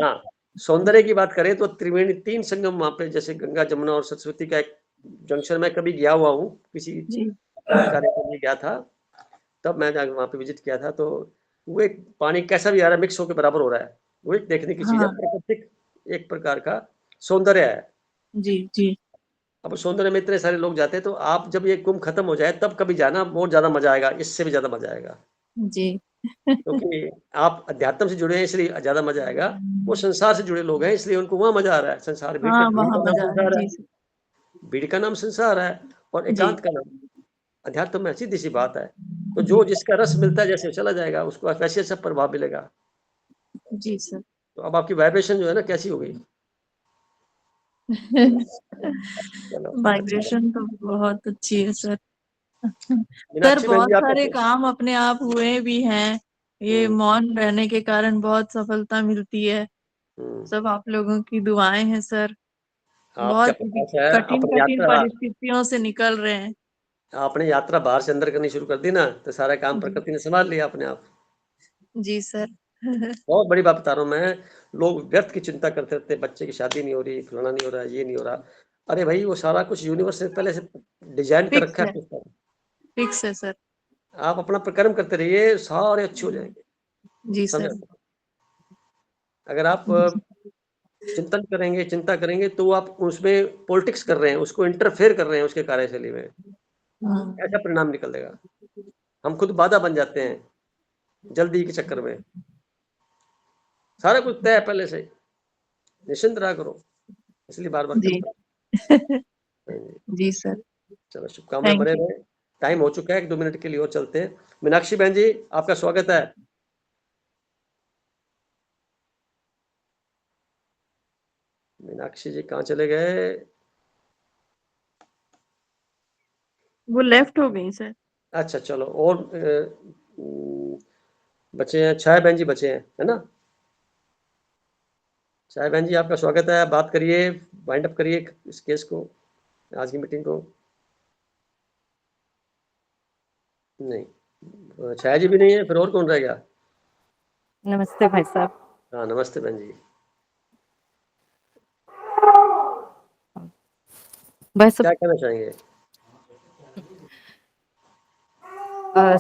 हाँ, सौंदर्य की बात करें तो त्रिवेणी, 3 संगम वहां पे, जैसे गंगा जमुना और सरस्वती का एक जंक्शन में कभी गया हुआ हूँ, किसी जी कार्य के लिए गया था, तब मैं जाकर वहां पे विजिट किया था। तो वो एक पानी कैसा भी आ रहा है, मिक्स होकर बराबर हो रहा है, वो एक देखने की चीज है, हाँ। प्राकृतिक एक प्रकार का सौंदर्य है। जी जी अब सौंदर्य में इतने सारे लोग जाते हैं, तो आप जब ये कुंभ खत्म हो जाए तब कभी जाना, बहुत ज्यादा मजा आएगा, इससे भी ज्यादा मजा आएगा, जी। क्योंकि आप अध्यात्म से जुड़े हैं इसलिए ज्यादा मजा आएगा। वो संसार से जुड़े लोग हैं इसलिए उनको वहां मजा आ रहा है। संसार, भीड़ हाँ, भीड़ वहाँ का नाम मजा है। संसार है, जी सर। भीड़ का नाम संसार है, और जी एकांत का नाम अध्यात्म है। सीधी सी बात है। तो जो जिसका रस मिलता है, जैसे चला जाएगा, उसको वैसे सब प्रभाव मिलेगा। जी सर। तो अब आपकी वाइब्रेशन जो है ना, कैसी हो गई? चलो, वाइब्रेशन तो बहुत अच्छी है सर। सर मीनाक्षी बहन बहुत जी, आप सारे कैसे? काम अपने आप हुए भी हैं, ये मौन रहने के कारण बहुत सफलता मिलती है। सब आप लोगों की दुआएं हैं सर। आपका बहुत प्रकाश है। कठिन अपनी कठिन यात्रा, परिस्थितियों से निकल रहे हैं। आपने यात्रा बाहर से अंदर करनी शुरू कर दी ना, तो सारा काम जी प्रकृति ने संभाल लिया अपने आप। जी सर। बहुत बड़ी बात बता रहा हूँ मैं। लोग व्यर्थ की चिंता करते रहते, बच्चे की शादी नहीं हो रही, फलाना नहीं हो रहा, ये नहीं हो रहा। अरे भाई, वो सारा कुछ यूनिवर्स ने पहले से डिजाइन कर फिक्स रखा है, है। फिक्स है सर। आप अपना प्रकर्म करते रहिए, सारे अच्छे हो जाएंगे। जी समय सर। अगर आप चिंतन करेंगे, चिंता करेंगे तो आप उसमें पॉलिटिक्स कर रहे हैं, उसको इंटरफेयर कर रहे हैं उसके कार्यशैली में, ऐसा परिणाम निकलेगा। हम खुद बाधा बन जाते हैं जल्दी के चक्कर में। सारा कुछ तय है पहले से, निश्चिंत रहा करो, इसलिए बार-बार जी कहता हूँ। हाँ जी, जी सर, चलो शुभकामनाएँ थैंक बने यू। रहें। टाइम हो चुका है, 1-2 मिनट के लिए और चलते हैं। मीनाक्षी बहन जी, आपका स्वागत है। मीनाक्षी जी कहाँ चले गए? वो लेफ्ट हो गई सर। अच्छा चलो और बचे हैं, छाया बहन जी बचे हैं, है ना? छाया बहन जी आपका स्वागत है, बात करिए, वाइंड अप करिए इस केस को, आज की मीटिंग को। नहीं, छाया जी भी नहीं है, फिर और कौन रह गया? नमस्ते भाई साहब। हाँ, नमस्ते बहन जी। भाई साहब, क्या कहना चाहेंगे?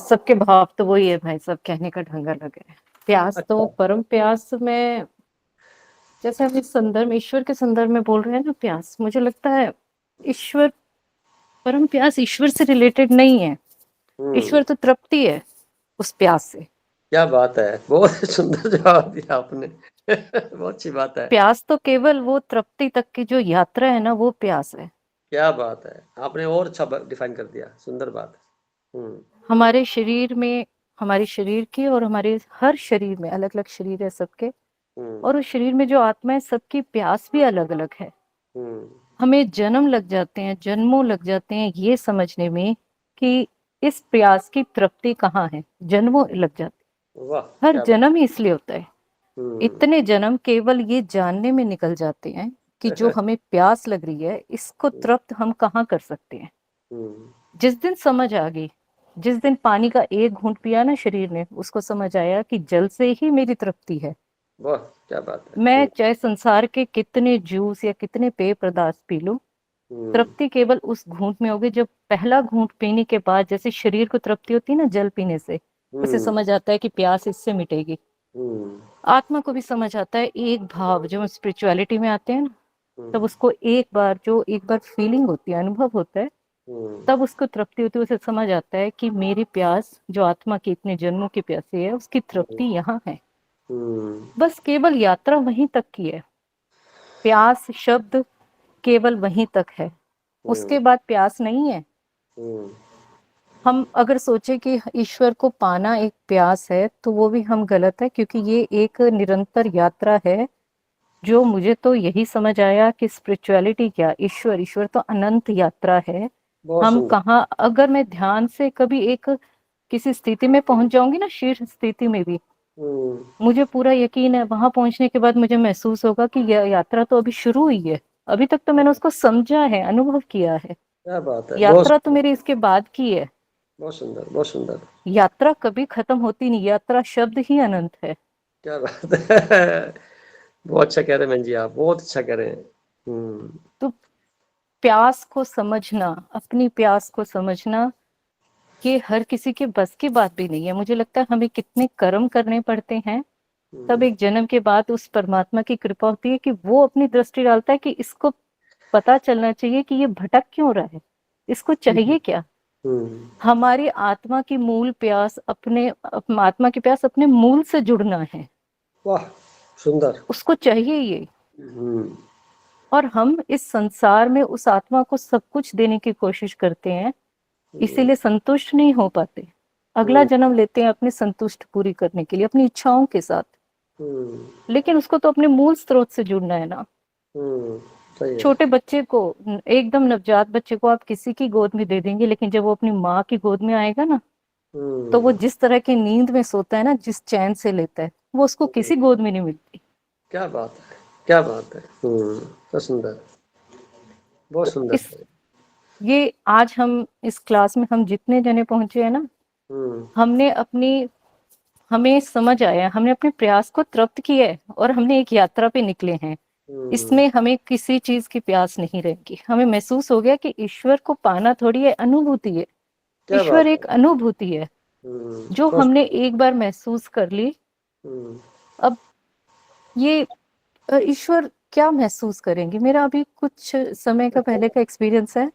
सबके भाव तो वही है भाई साहब, कहने का ढंग अलग है। प्यास तो अच्छा। परम प्यास में, जैसे हम इस संदर्भ में, ईश्वर के संदर्भ में बोल रहे हैं ना, प्यास मुझे लगता है ईश्वर, परम प्यास ईश्वर से रिलेटेड नहीं है। ईश्वर तो तृप्ति है उस प्यास से। क्या बात है, बहुत सुंदर जवाब दिया आपने। बहुत अच्छी बात है। प्यास तो केवल वो तृप्ति तक की जो यात्रा है ना, वो प्यास है। क्या बात है, आपने और अच्छा डिफाइन कर दिया, सुंदर बात है। हमारे शरीर में, हमारे शरीर की और हमारे हर शरीर में, अलग अलग शरीर है सबके, और उस शरीर में जो आत्मा है सबकी प्यास भी अलग अलग है। हमें जन्म लग जाते हैं, जन्मों लग जाते हैं ये समझने में कि इस प्यास की तृप्ति कहाँ है, जन्मों लग जाते हैं। वाह, हर क्या जन्म ही इसलिए होता है। बात। इतने जन्म केवल ये जानने में निकल जाते हैं कि जो हमें प्यास लग रही है इसको तृप्त हम कहाँ कर सकते हैं। जिस दिन समझ आ गई, जिस दिन पानी का एक घूंट पिया ना शरीर ने, उसको समझ आया कि जल से ही मेरी तृप्ति है। वाह, क्या बात है। मैं चाहे संसार के कितने जूस या कितने पेय पदार्थ पी लूं, तृप्ति केवल उस घूंट में होगी। जब पहला घूंट पीने के बाद जैसे शरीर को तृप्ति होती है ना जल पीने से, उसे समझ आता है कि प्यास इससे मिटेगी। आत्मा को भी समझ आता है एक भाव, जब स्पिरिचुअलिटी में आते हैं ना, तब उसको एक बार फीलिंग होती है, अनुभव होता है, तब उसको तृप्ति होती है। उसे समझ आता है कि मेरी प्यास जो आत्मा की इतने जन्मों की प्यासी है, उसकी तृप्ति यहाँ है। बस केवल यात्रा वहीं तक की है। प्यास शब्द केवल वहीं तक है, उसके बाद प्यास नहीं है। हम अगर सोचे कि ईश्वर को पाना एक प्यास है, तो वो भी हम गलत है, क्योंकि ये एक निरंतर यात्रा है। जो मुझे तो यही समझ आया कि स्पिरिचुअलिटी क्या, ईश्वर तो अनंत यात्रा है। हम कहाँ, अगर मैं ध्यान से कभी एक किसी स्थिति में पहुंच जाऊंगी ना, शीर्ष स्थिति में भी, मुझे पूरा यकीन है वहां पहुंचने के बाद मुझे महसूस होगा कि यह यात्रा तो अभी शुरू हुई है। अभी तक तो मैंने उसको समझा है, अनुभव किया है। क्या बात है, यात्रा तो मेरी इसके बाद की है। बहुत सुंदर, बहुत सुंदर। यात्रा कभी खत्म होती नहीं, यात्रा शब्द ही अनंत है। क्या बात है, बहुत अच्छा कह रहे हैं बहन जी, आप बहुत अच्छा कह रहे हैं। तो प्यास को समझना, अपनी प्यास को समझना, ये हर किसी के बस की बात भी नहीं है। मुझे लगता है हमें कितने कर्म करने पड़ते हैं, तब एक जन्म के बाद उस परमात्मा की कृपा होती है कि वो अपनी दृष्टि डालता है कि इसको पता चलना चाहिए कि ये भटक क्यों रहा है, इसको चाहिए क्या। हमारी आत्मा की मूल प्यास आत्मा की प्यास अपने मूल से जुड़ना है। वाह, सुंदर। उसको चाहिए ये। और हम इस संसार में उस आत्मा को सब कुछ देने की कोशिश करते हैं, इसीलिए संतुष्ट नहीं हो पाते। अगला जन्म लेते हैं अपनी संतुष्ट पूरी करने के लिए, अपनी इच्छाओं के साथ। लेकिन उसको तो अपने मूल स्रोत से जुड़ना है ना। छोटे बच्चे को, एकदम नवजात बच्चे को आप किसी की गोद में दे देंगे, लेकिन जब वो अपनी माँ की गोद में आएगा ना, तो वो जिस तरह की नींद में सोता है ना, जिस चैन से लेता है, वो उसको किसी गोद में नहीं मिलती। क्या बात है, क्या बात है। तो सुंदर, बहुत सुंदर। ये आज हम इस क्लास में हम जितने जने पहुंचे हैं ना, हमें समझ आया, हमने अपने प्रयास को तृप्त किया है और हमने एक यात्रा पे निकले हैं। इसमें हमें किसी चीज की प्यास नहीं रहेगी। हमें महसूस हो गया कि ईश्वर को पाना थोड़ी है, अनुभूति है। ईश्वर एक अनुभूति है जो हमने एक बार महसूस कर ली। अब ये ईश्वर क्या महसूस करेंगे। मेरा अभी कुछ समय का पहले का एक्सपीरियंस है,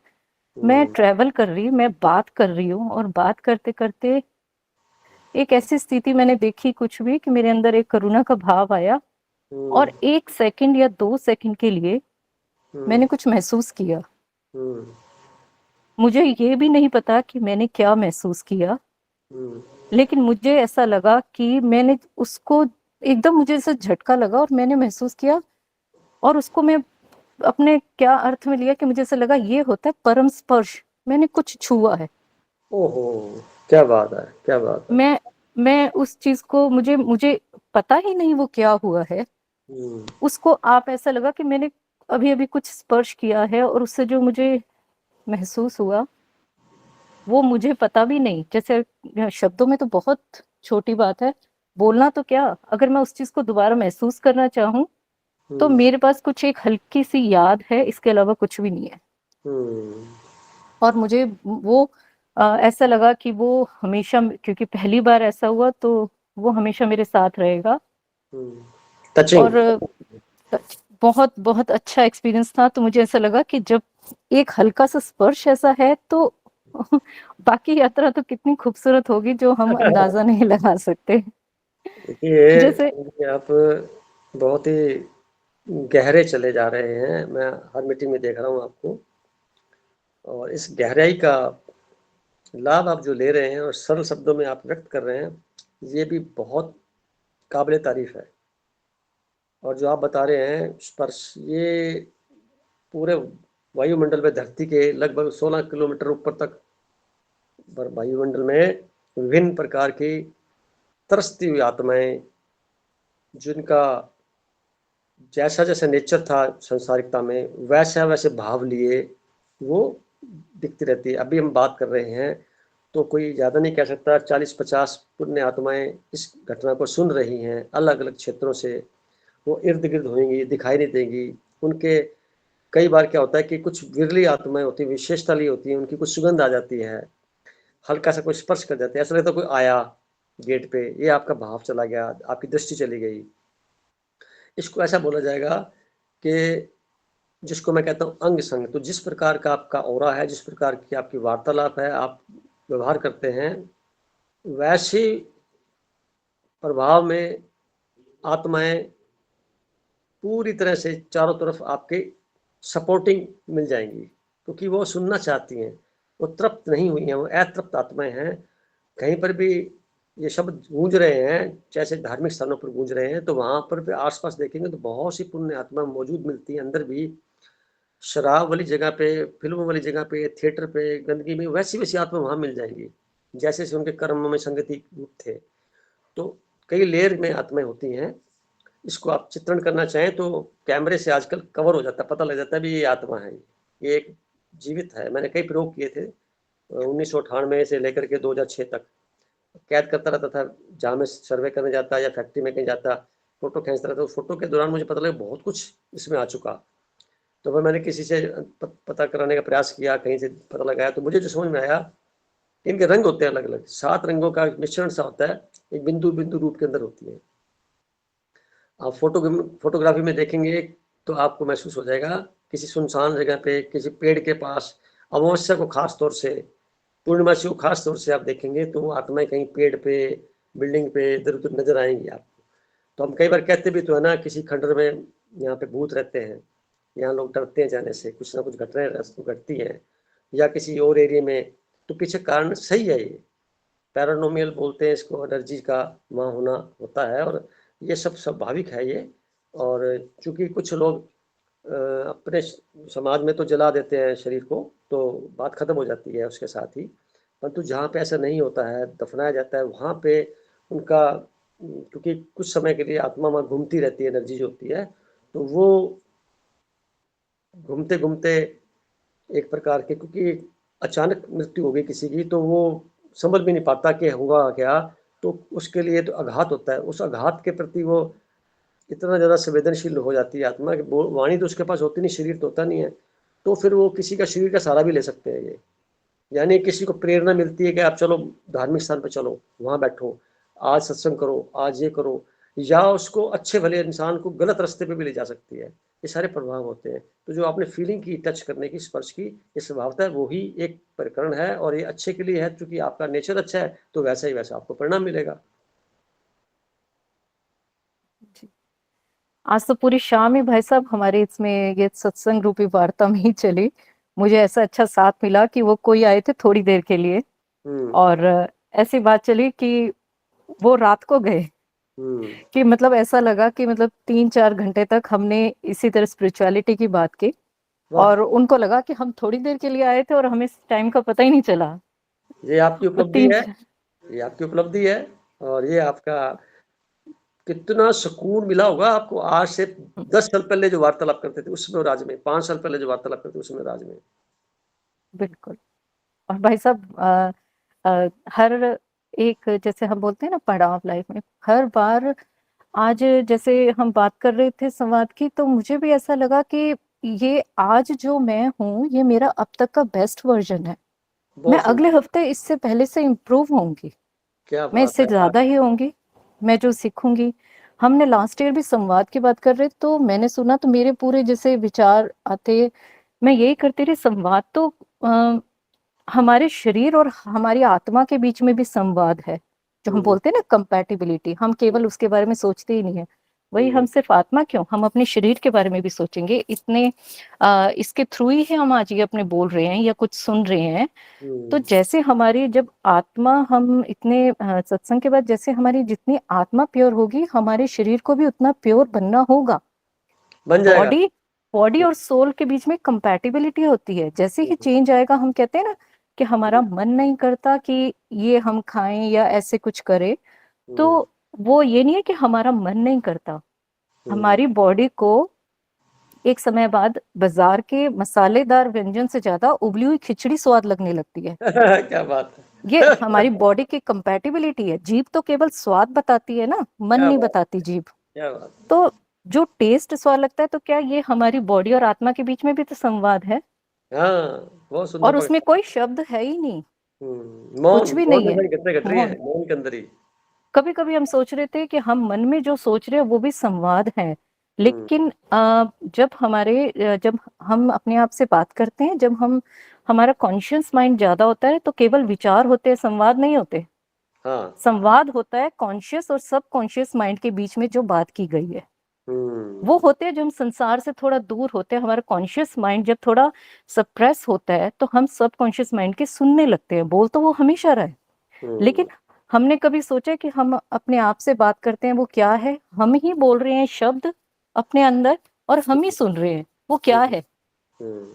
मैं ट्रैवल कर रही, मैं बात कर रही हूँ और बात करते करते एक ऐसी स्थिति मैंने देखी कुछ भी कि मेरे अंदर एक करुणा का भाव आया और 1 सेकंड या 2 सेकंड के लिए मैंने कुछ महसूस किया। मुझे ये भी नहीं पता कि मैंने क्या महसूस किया, लेकिन मुझे ऐसा लगा कि मैंने उसको एकदम, मुझे ऐसा झटका लगा और मैंने महसूस किया और उसको मैं अपने क्या अर्थ में लिया कि मुझे ऐसा लगा ये होता है परम स्पर्श, मैंने कुछ छुआ है। ओहो, क्या बात है, क्या बात है। मैं उस चीज को, मुझे पता ही नहीं वो क्या हुआ है। उसको आप ऐसा लगा कि मैंने अभी अभी कुछ स्पर्श किया है और उससे जो मुझे महसूस हुआ वो मुझे पता भी नहीं। जैसे शब्दों में तो बहुत छोटी बात है, बोलना तो क्या, अगर मैं उस चीज को दोबारा महसूस करना चाहूँ तो मेरे पास कुछ एक हल्की सी याद है, इसके अलावा कुछ भी नहीं है। और मुझे वो ऐसा लगा कि वो हमेशा, क्योंकि पहली बार ऐसा हुआ तो वो हमेशा मेरे साथ रहेगा। और बहुत बहुत अच्छा एक्सपीरियंस था। तो मुझे ऐसा लगा कि जब एक हल्का सा स्पर्श ऐसा है तो बाकी यात्रा तो कितनी खूबसूरत होगी जो हम अंदाजा नहीं लगा सकते। देखिए, जैसे आप बहुत ही गहरे चले जा रहे हैं, मैं हर मीटिंग में देख रहा हूँ आपको, और इस गहराई का लाभ आप जो ले रहे हैं और सरल शब्दों में आप व्यक्त कर रहे हैं, ये भी बहुत काबिल तारीफ है। और जो आप बता रहे हैं स्पर्श, ये पूरे वायुमंडल में धरती के लगभग 16 किलोमीटर ऊपर तक वायुमंडल में विभिन्न प्रकार की तरसती हुई आत्माएं, जिनका जैसा जैसा नेचर था संसारिकता में, वैसा वैसे भाव लिए वो दिखती रहती है। अभी हम बात कर रहे हैं तो कोई ज़्यादा नहीं कह सकता, 40-50 पुण्य आत्माएं इस घटना को सुन रही हैं अलग अलग क्षेत्रों से। वो इर्द गिर्द होंगी, दिखाई नहीं देंगी। उनके कई बार क्या होता है कि कुछ विरली आत्माएं होती हैं, विशेषता ली होती है, उनकी कुछ सुगंध आ जाती है, हल्का सा कोई स्पर्श कर जाते हैं, ऐसा लगता है कोई आया गेट पे, ये आपका भाव चला गया, आपकी दृष्टि चली गई। इसको ऐसा बोला जाएगा कि जिसको मैं कहता हूँ अंग संग। तो जिस प्रकार का आपका ऑरा है, जिस प्रकार की आपकी वार्तालाप है, आप व्यवहार करते हैं, वैसे प्रभाव में आत्माएं पूरी तरह से चारों तरफ आपके सपोर्टिंग मिल जाएंगी, क्योंकि वो सुनना चाहती हैं, वो तृप्त नहीं हुई हैं, वो अतृप्त आत्माएं हैं। कहीं पर भी ये शब्द गूंज रहे हैं, जैसे धार्मिक स्थानों पर गूंज रहे हैं, तो वहां पर भी आसपास देखेंगे तो बहुत सी पुण्य आत्मा मौजूद मिलती है। अंदर भी शराब वाली जगह पे, फिल्मों वाली जगह पे, थिएटर पे, गंदगी में, वैसी वैसी आत्मा वहां मिल जाएंगी जैसे से उनके कर्म में संगति थे। तो कई लेयर में आत्माएं होती हैं। इसको आप चित्रण करना चाहें तो कैमरे से आजकल कवर हो जाता है, पता लग जाता है भी ये आत्मा है, ये एक जीवित है। मैंने कई प्रयोग किए थे 1998 से लेकर के 2006 तक, कैद करता रहता था, जहाँ मैं सर्वे करने जाता या फैक्ट्री में कहीं जाता, फोटो खींचता रहता। उस फोटो के दौरान मुझे पता लगा बहुत कुछ इसमें आ चुका। तो फिर मैंने किसी से पता कराने का प्रयास किया, कहीं से पता लगाया, तो मुझे जो समझ में आया, इनके रंग होते हैं अलग अलग, 7 रंगों का मिश्रण सा होता है, एक बिंदु बिंदु रूप के अंदर होती है। आप फोटोग्राफी में देखेंगे तो आपको महसूस हो जाएगा, किसी सुनसान जगह पे, किसी पेड़ के पास, अमावस्या को खास तौर से, पूर्णिमासी को खास तौर से आप देखेंगे तो वो आत्माएं कहीं पेड़ पे, बिल्डिंग पे इधर उधर नजर आएंगी आपको। तो हम कई बार कहते भी तो है ना, किसी खंडर में यहाँ पे भूत रहते हैं, यहाँ लोग डरते हैं जाने से, कुछ ना कुछ घटनाएं घटती हैं, या किसी और एरिया में, तो पीछे कारण सही है। ये पैरानॉर्मल बोलते हैं इसको, एनर्जी का वहाँ होना होता है, और ये सब स्वाभाविक है ये। और चूंकि कुछ लोग अपने समाज में तो जला देते हैं शरीर को, तो बात खत्म हो जाती है उसके साथ ही, परंतु जहाँ पे ऐसा नहीं होता है, दफनाया जाता है, वहाँ पे उनका, क्योंकि कुछ समय के लिए आत्मा वहाँ घूमती रहती है, एनर्जी जो होती है, तो वो घूमते घूमते एक प्रकार के, क्योंकि अचानक मृत्यु हो गई किसी की तो वो समझ भी नहीं पाता कि हुआ क्या, तो उसके लिए तो आघात होता है, उस आघात के प्रति वो इतना ज़्यादा संवेदनशील हो जाती है आत्मा कि वाणी तो उसके पास होती नहीं, शरीर तो होता नहीं है, तो फिर वो किसी का शरीर का सहारा भी ले सकते हैं ये। यानी किसी को प्रेरणा मिलती है कि आप चलो धार्मिक स्थान पर, चलो वहाँ बैठो, आज सत्संग करो, आज ये करो, या उसको अच्छे भले इंसान को गलत रास्ते पे भी ले जा सकती है। ये सारे प्रभाव होते हैं। तो जो आपने फीलिंग की, टच करने की, स्पर्श की, ये स्वभावतः वो ही एक प्रकरण है और ये अच्छे के लिए है, क्योंकि आपका नेचर अच्छा है तो वैसा ही वैसा आपको परिणाम मिलेगा। आज तो पूरी शाम ही भाई साहब हमारे इसमें ये सत्संग रूपी वार्ता में ही चली। मुझे ऐसा अच्छा साथ मिला कि वो कोई आए थे थोड़ी देर के लिए और ऐसी बात चली कि वो रात को गए कि मतलब ऐसा लगा कि मतलब 3-4 घंटे तक हमने इसी तरह स्पिरिचुअलिटी की बात की और उनको लगा कि हम थोड़ी देर के लिए आए थे और हमें टाइम का पता ही नहीं चला। ये आपकी उपलब्धि है, ये आपकी उपलब्धि है और ये आपका कितना सुकून मिला होगा आपको। आज से 10 साल पहले जो वार्तालाप करते थे उसमें राज में, 5 साल पहले जो वार्तालाप करते थे उसमें राज में। बिल्कुल। और भाई साहब हर एक जैसे हम बोलते हैं ना पड़ाव लाइफ में, हर बार आज जैसे हम बात कर रहे थे संवाद की, तो मुझे भी ऐसा लगा कि ये आज जो मैं हूँ ये मेरा अब तक का बेस्ट वर्जन है। मैं अगले हफ्ते इससे पहले से इम्प्रूव होंगी, मैं इससे ज्यादा ही होंगी, मैं जो सीखूंगी। हमने लास्ट ईयर भी संवाद की बात कर रहे तो मैंने सुना तो मेरे पूरे जैसे विचार आते, मैं यही करती रही संवाद तो हमारे शरीर और हमारी आत्मा के बीच में भी संवाद है, जो हम बोलते हैं ना कंपैटिबिलिटी। हम केवल उसके बारे में सोचते ही नहीं है, वही हम सिर्फ आत्मा क्यों, हम अपने शरीर के बारे में भी सोचेंगे। इतने इसके थ्रू ही हम आज ये अपने बोल रहे हैं या कुछ सुन रहे हैं। तो जैसे हमारी जब आत्मा, हम इतने सत्संग के बाद जैसे हमारी जितनी आत्मा प्योर होगी, हमारे शरीर को भी उतना प्योर बनना होगा। बॉडी और सोल के बीच में कंपैटिबिलिटी होती है। जैसे ही चेंज आएगा, हम कहते हैं ना कि हमारा मन नहीं करता कि ये हम खाएं या ऐसे कुछ करें, तो वो ये नहीं है कि हमारा मन नहीं करता, हमारी बॉडी को एक समय बाद बाजार के मसालेदार व्यंजन से ज्यादा उबली हुई खिचड़ी स्वाद लगने लगती है। क्या बात है। ये हमारी बॉडी की कंपैटिबिलिटी है। जीभ तो केवल स्वाद बताती है ना, मन नहीं बताती जीभ। तो जो टेस्ट स्वाद लगता है, तो क्या ये हमारी बॉडी और आत्मा के बीच में भी तो संवाद है। बहुत सुंदर। और उसमें कोई शब्द है ही नहीं, कुछ भी नहीं है। कभी कभी हम सोच रहे थे कि हम मन में जो सोच रहे हैं वो भी संवाद है, लेकिन जब हम अपने आप से बात करते हैं, जब हमारा कॉन्शियस माइंड ज्यादा होता है, तो केवल विचार होते हैं, संवाद नहीं होते। संवाद होता है कॉन्शियस और सब कॉन्शियस माइंड के बीच में जो बात की गई है, वो होते हैं। जब हम संसार से थोड़ा दूर होते हैं, हमारा कॉन्शियस माइंड जब थोड़ा सप्रेस होता है, तो हम सब कॉन्शियस माइंड के सुनने लगते हैं। बोल तो वो हमेशा रहे, लेकिन हमने कभी सोचा कि हम अपने आप से बात करते हैं, वो क्या है? हम ही बोल रहे हैं शब्द अपने अंदर और हम ही सुन रहे हैं, वो क्या है?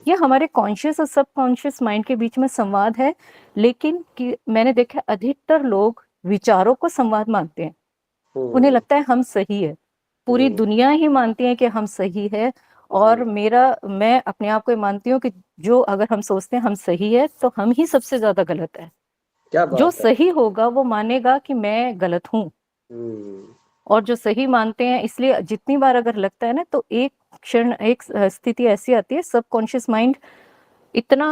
ये हमारे कॉन्शियस और सब कॉन्शियस माइंड के बीच में संवाद है। लेकिन मैंने देखा अधिकतर लोग विचारों को संवाद मानते हैं। उन्हें लगता है हम सही है, पूरी दुनिया ही मानती है कि हम सही है। और मैं अपने आप को मानती हूँ कि जो अगर हम सोचते हैं हम सही है, तो हम ही सबसे ज्यादा गलत है। जो सही होगा वो मानेगा कि मैं गलत हूँ, और जो सही मानते हैं, इसलिए जितनी बार अगर लगता है ना, तो एक क्षण, एक स्थिति ऐसी आती है, सबकॉन्शियस माइंड इतना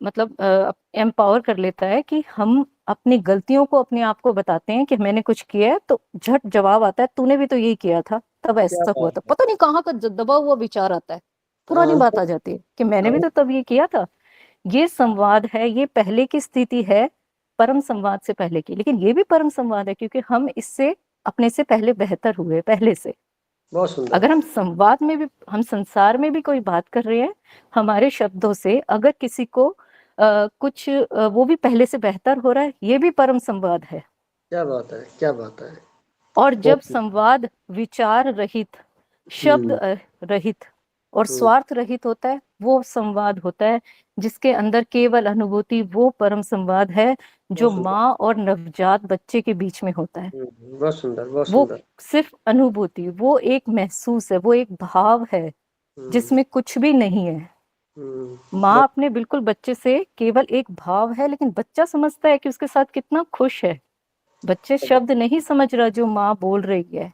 मतलब एम्पावर कर लेता है कि हम अपनी गलतियों को अपने आप को बताते हैं कि मैंने कुछ किया है, तो झट जवाब आता है, तूने भी तो यही किया था, तब ऐसा हुआ था। पता नहीं कहाँ का दबा हुआ विचार आता है, पुरानी बात आ जाती है कि मैंने भी तो तब ये किया था। ये संवाद है, ये पहले की स्थिति है, परम संवाद से पहले की। लेकिन ये भी परम संवाद है क्योंकि हम इससे अपने से पहले बेहतर हुए, पहले से। अगर हम संवाद में भी, हम संसार में भी कोई बात कर रहे हैं, हमारे शब्दों से अगर किसी को कुछ वो भी पहले से बेहतर हो रहा है, ये भी परम संवाद है। क्या बात है, क्या बात है। और जब संवाद विचार रहित, शब्द रहित और स्वार्थ रहित होता है, वो संवाद होता है जिसके अंदर केवल अनुभूति, वो परम संवाद है जो माँ और नवजात बच्चे के बीच में होता है। बहुत सुंदर, बहुत वो सुंदर। सिर्फ अनुभूति, वो एक महसूस है, वो एक भाव है जिसमें कुछ भी नहीं है। माँ अपने बिल्कुल बच्चे से केवल एक भाव है, लेकिन बच्चा समझता है कि उसके साथ कितना खुश है। बच्चे शब्द नहीं समझ रहा जो माँ बोल रही है,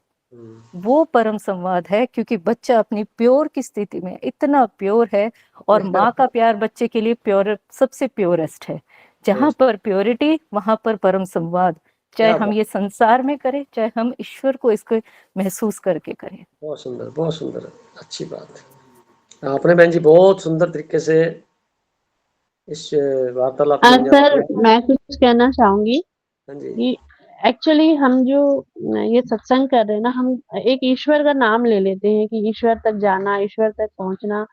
वो परम संवाद है, क्योंकि बच्चा अपनी प्योर की स्थिति में इतना प्योर है। और माँ का प्यार बच्चे के लिए प्योर, सबसे प्योरेस्ट है। जहां पर प्योरिटी, वहां पर परम संवाद। चाहे क्या हम बात, ये संसार में करें, चाहे हम ईश्वर को इसको महसूस करके करें। बहुत सुंदर, बहुत सुंदर, अच्छी बात है। आपने बहन जी बहुत सुंदर तरीके से इस वार्तालाप को अंजाम सर दिया। मैं कुछ कहना चाहूंगी हाँ जी, कि एक्चुअली हम जो ये सत्संग कर रहे हैं ना, हम एक ईश्वर का नाम ले लेते हैं कि ईश्वर तक जाना, ईश्वर तक पहुंचना।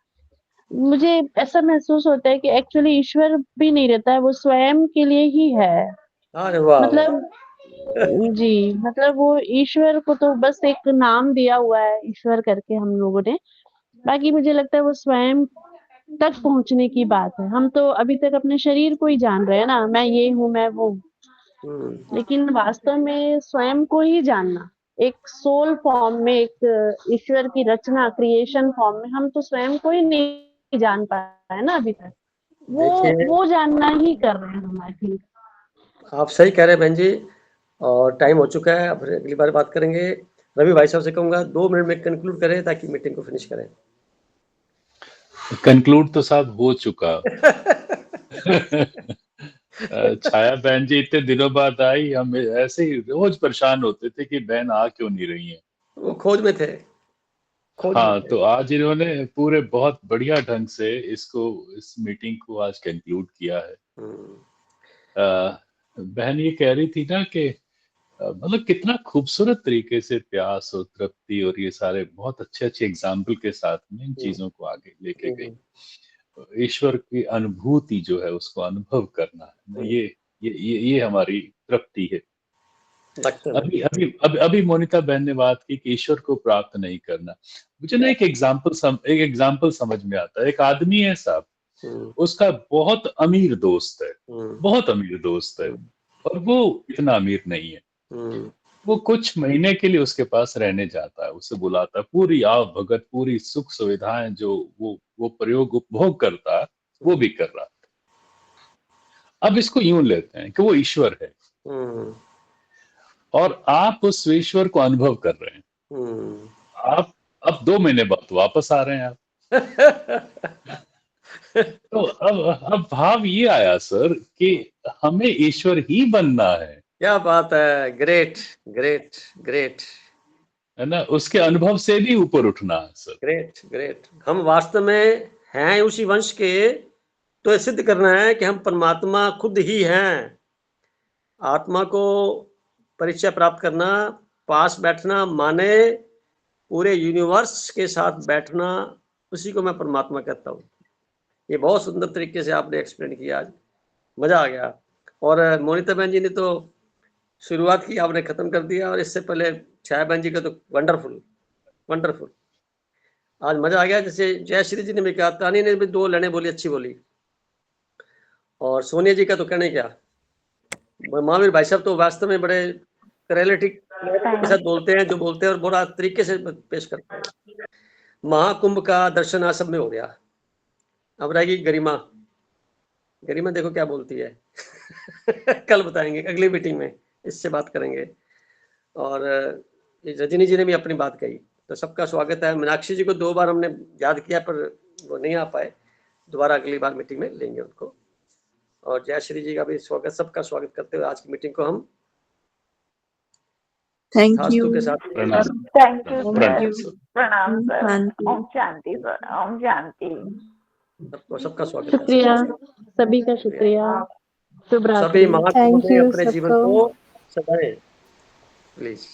मुझे ऐसा महसूस होता है कि एक्चुअली ईश्वर भी नहीं रहता है, वो स्वयं के लिए ही है। अरे वाह वाह, मतलब जी, मतलब वो ईश्वर को तो बस एक नाम दिया हुआ है ईश्वर करके हम लोगों ने। बाकी मुझे लगता है वो स्वयं तक पहुंचने की बात है। हम तो अभी तक अपने शरीर को ही जान रहे हैं ना, मैं ये हूँ, मैं वो। लेकिन वास्तव में स्वयं को ही जानना, एक सोल फॉर्म में, एक ईश्वर की रचना, क्रिएशन फॉर्म में, हम तो स्वयं को ही नहीं जान पाए ना अभी तक। देखिए वो जानना ही कर रहे हैं हम, आई थिंक। आप सही कह रहे हैं बहन जी, और टाइम हो चुका है, अब अगली बार बात करेंगे। रवि भाई साहब से कहूंगा 2 मिनट में कंक्लूड करें ताकि मीटिंग को फिनिश करें। कंक्लूड तो साहब हो चुका। छाया बहन जी इतने दिनों बाद आई, हम ऐसे ही रोज परेशान होते थे कि बहन आ क्यों नहीं रही है। वो खोज में थे, खोज में हाँ, थे। तो आज इन्होंने पूरे बहुत बढ़िया ढंग से इस मीटिंग को आज कंक्लूड किया है। बहन ये कह रही थी ना कि मतलब कितना खूबसूरत तरीके से प्यास और तृप्ति और ये सारे बहुत अच्छे अच्छे एग्जाम्पल के साथ में इन चीजों को आगे लेके गई। ईश्वर की अनुभूति जो है उसको अनुभव करना है, ये हमारी तृप्ति है। अभी मोनिका बहन ने बात की कि ईश्वर को प्राप्त नहीं करना। मुझे ना एक एग्जाम्पल समझ में आता है। एक आदमी है साहब, उसका बहुत अमीर दोस्त है, बहुत अमीर दोस्त है, और वो इतना अमीर नहीं है। वो कुछ महीने के लिए उसके पास रहने जाता है, उसे बुलाता है, पूरी आव भगत, पूरी सुख सुविधाएं जो वो प्रयोग उपभोग करता है वो भी कर रहा है। अब इसको यूं लेते हैं कि वो ईश्वर है और आप उस ईश्वर को अनुभव कर रहे हैं। आप अब 2 महीने बाद वापस आ रहे हैं आप। तो अब भाव ये आया सर कि हमें ईश्वर ही बनना है। क्या बात है, ग्रेट ग्रेट ग्रेट, है ना, उसके अनुभव से भी ऊपर उठना है सर। Great great. हम वास्तव में हैं उसी वंश के, तो ये सिद्ध करना है कि हम परमात्मा खुद ही हैं। आत्मा को परिचय प्राप्त करना, पास बैठना माने पूरे यूनिवर्स के साथ बैठना, उसी को मैं परमात्मा कहता हूँ। ये बहुत सुंदर तरीके से आपने एक्सप्लेन किया, आज मजा आ गया। और मोनिता बहन जी ने तो शुरुआत की, आपने खत्म कर दिया, और इससे पहले छाया बहन जी का तो वंडरफुल वंडरफुल। आज मजा आ गया। जैसे जयश्री जी ने भी कहा, तानी ने भी 2 लाइनें बोली, अच्छी बोली, और सोनिया जी का तो कहने क्या। महावीर भाई साहब तो वास्तव में बड़े क्लैरिटी के साथ बोलते हैं, जो बोलते हैं और बड़ा तरीके से पेश करते हैं। महाकुंभ का दर्शन आज सब में हो गया। अब रहेगी गरिमा। गरिमा देखो क्या बोलती है। कल बताएंगे, अगली मीटिंग में इससे बात करेंगे। और रजनी जी ने भी अपनी बात कही, तो सबका स्वागत है। मीनाक्षी जी को 2 बार हमने याद किया पर वो नहीं आ पाए, दोबारा अगली बार मीटिंग में लेंगे उनको। और जयश्री जी का भी स्वागत, सबका स्वागत करते हुए आज की मीटिंग को हम थैंक तथास्तु यू, के साथ थैंक यू प्रणाम सर, सर। प्रणाम सर, शांति। ओम शांति सर, ओम शांति। सबका स्वागत है। शुक्रिया, सभी का शुक्रिया। शुभ सभी रात्रि। महात्मा थैंक अपने यू अपने जीवन सबको। को सजाएं प्लीज।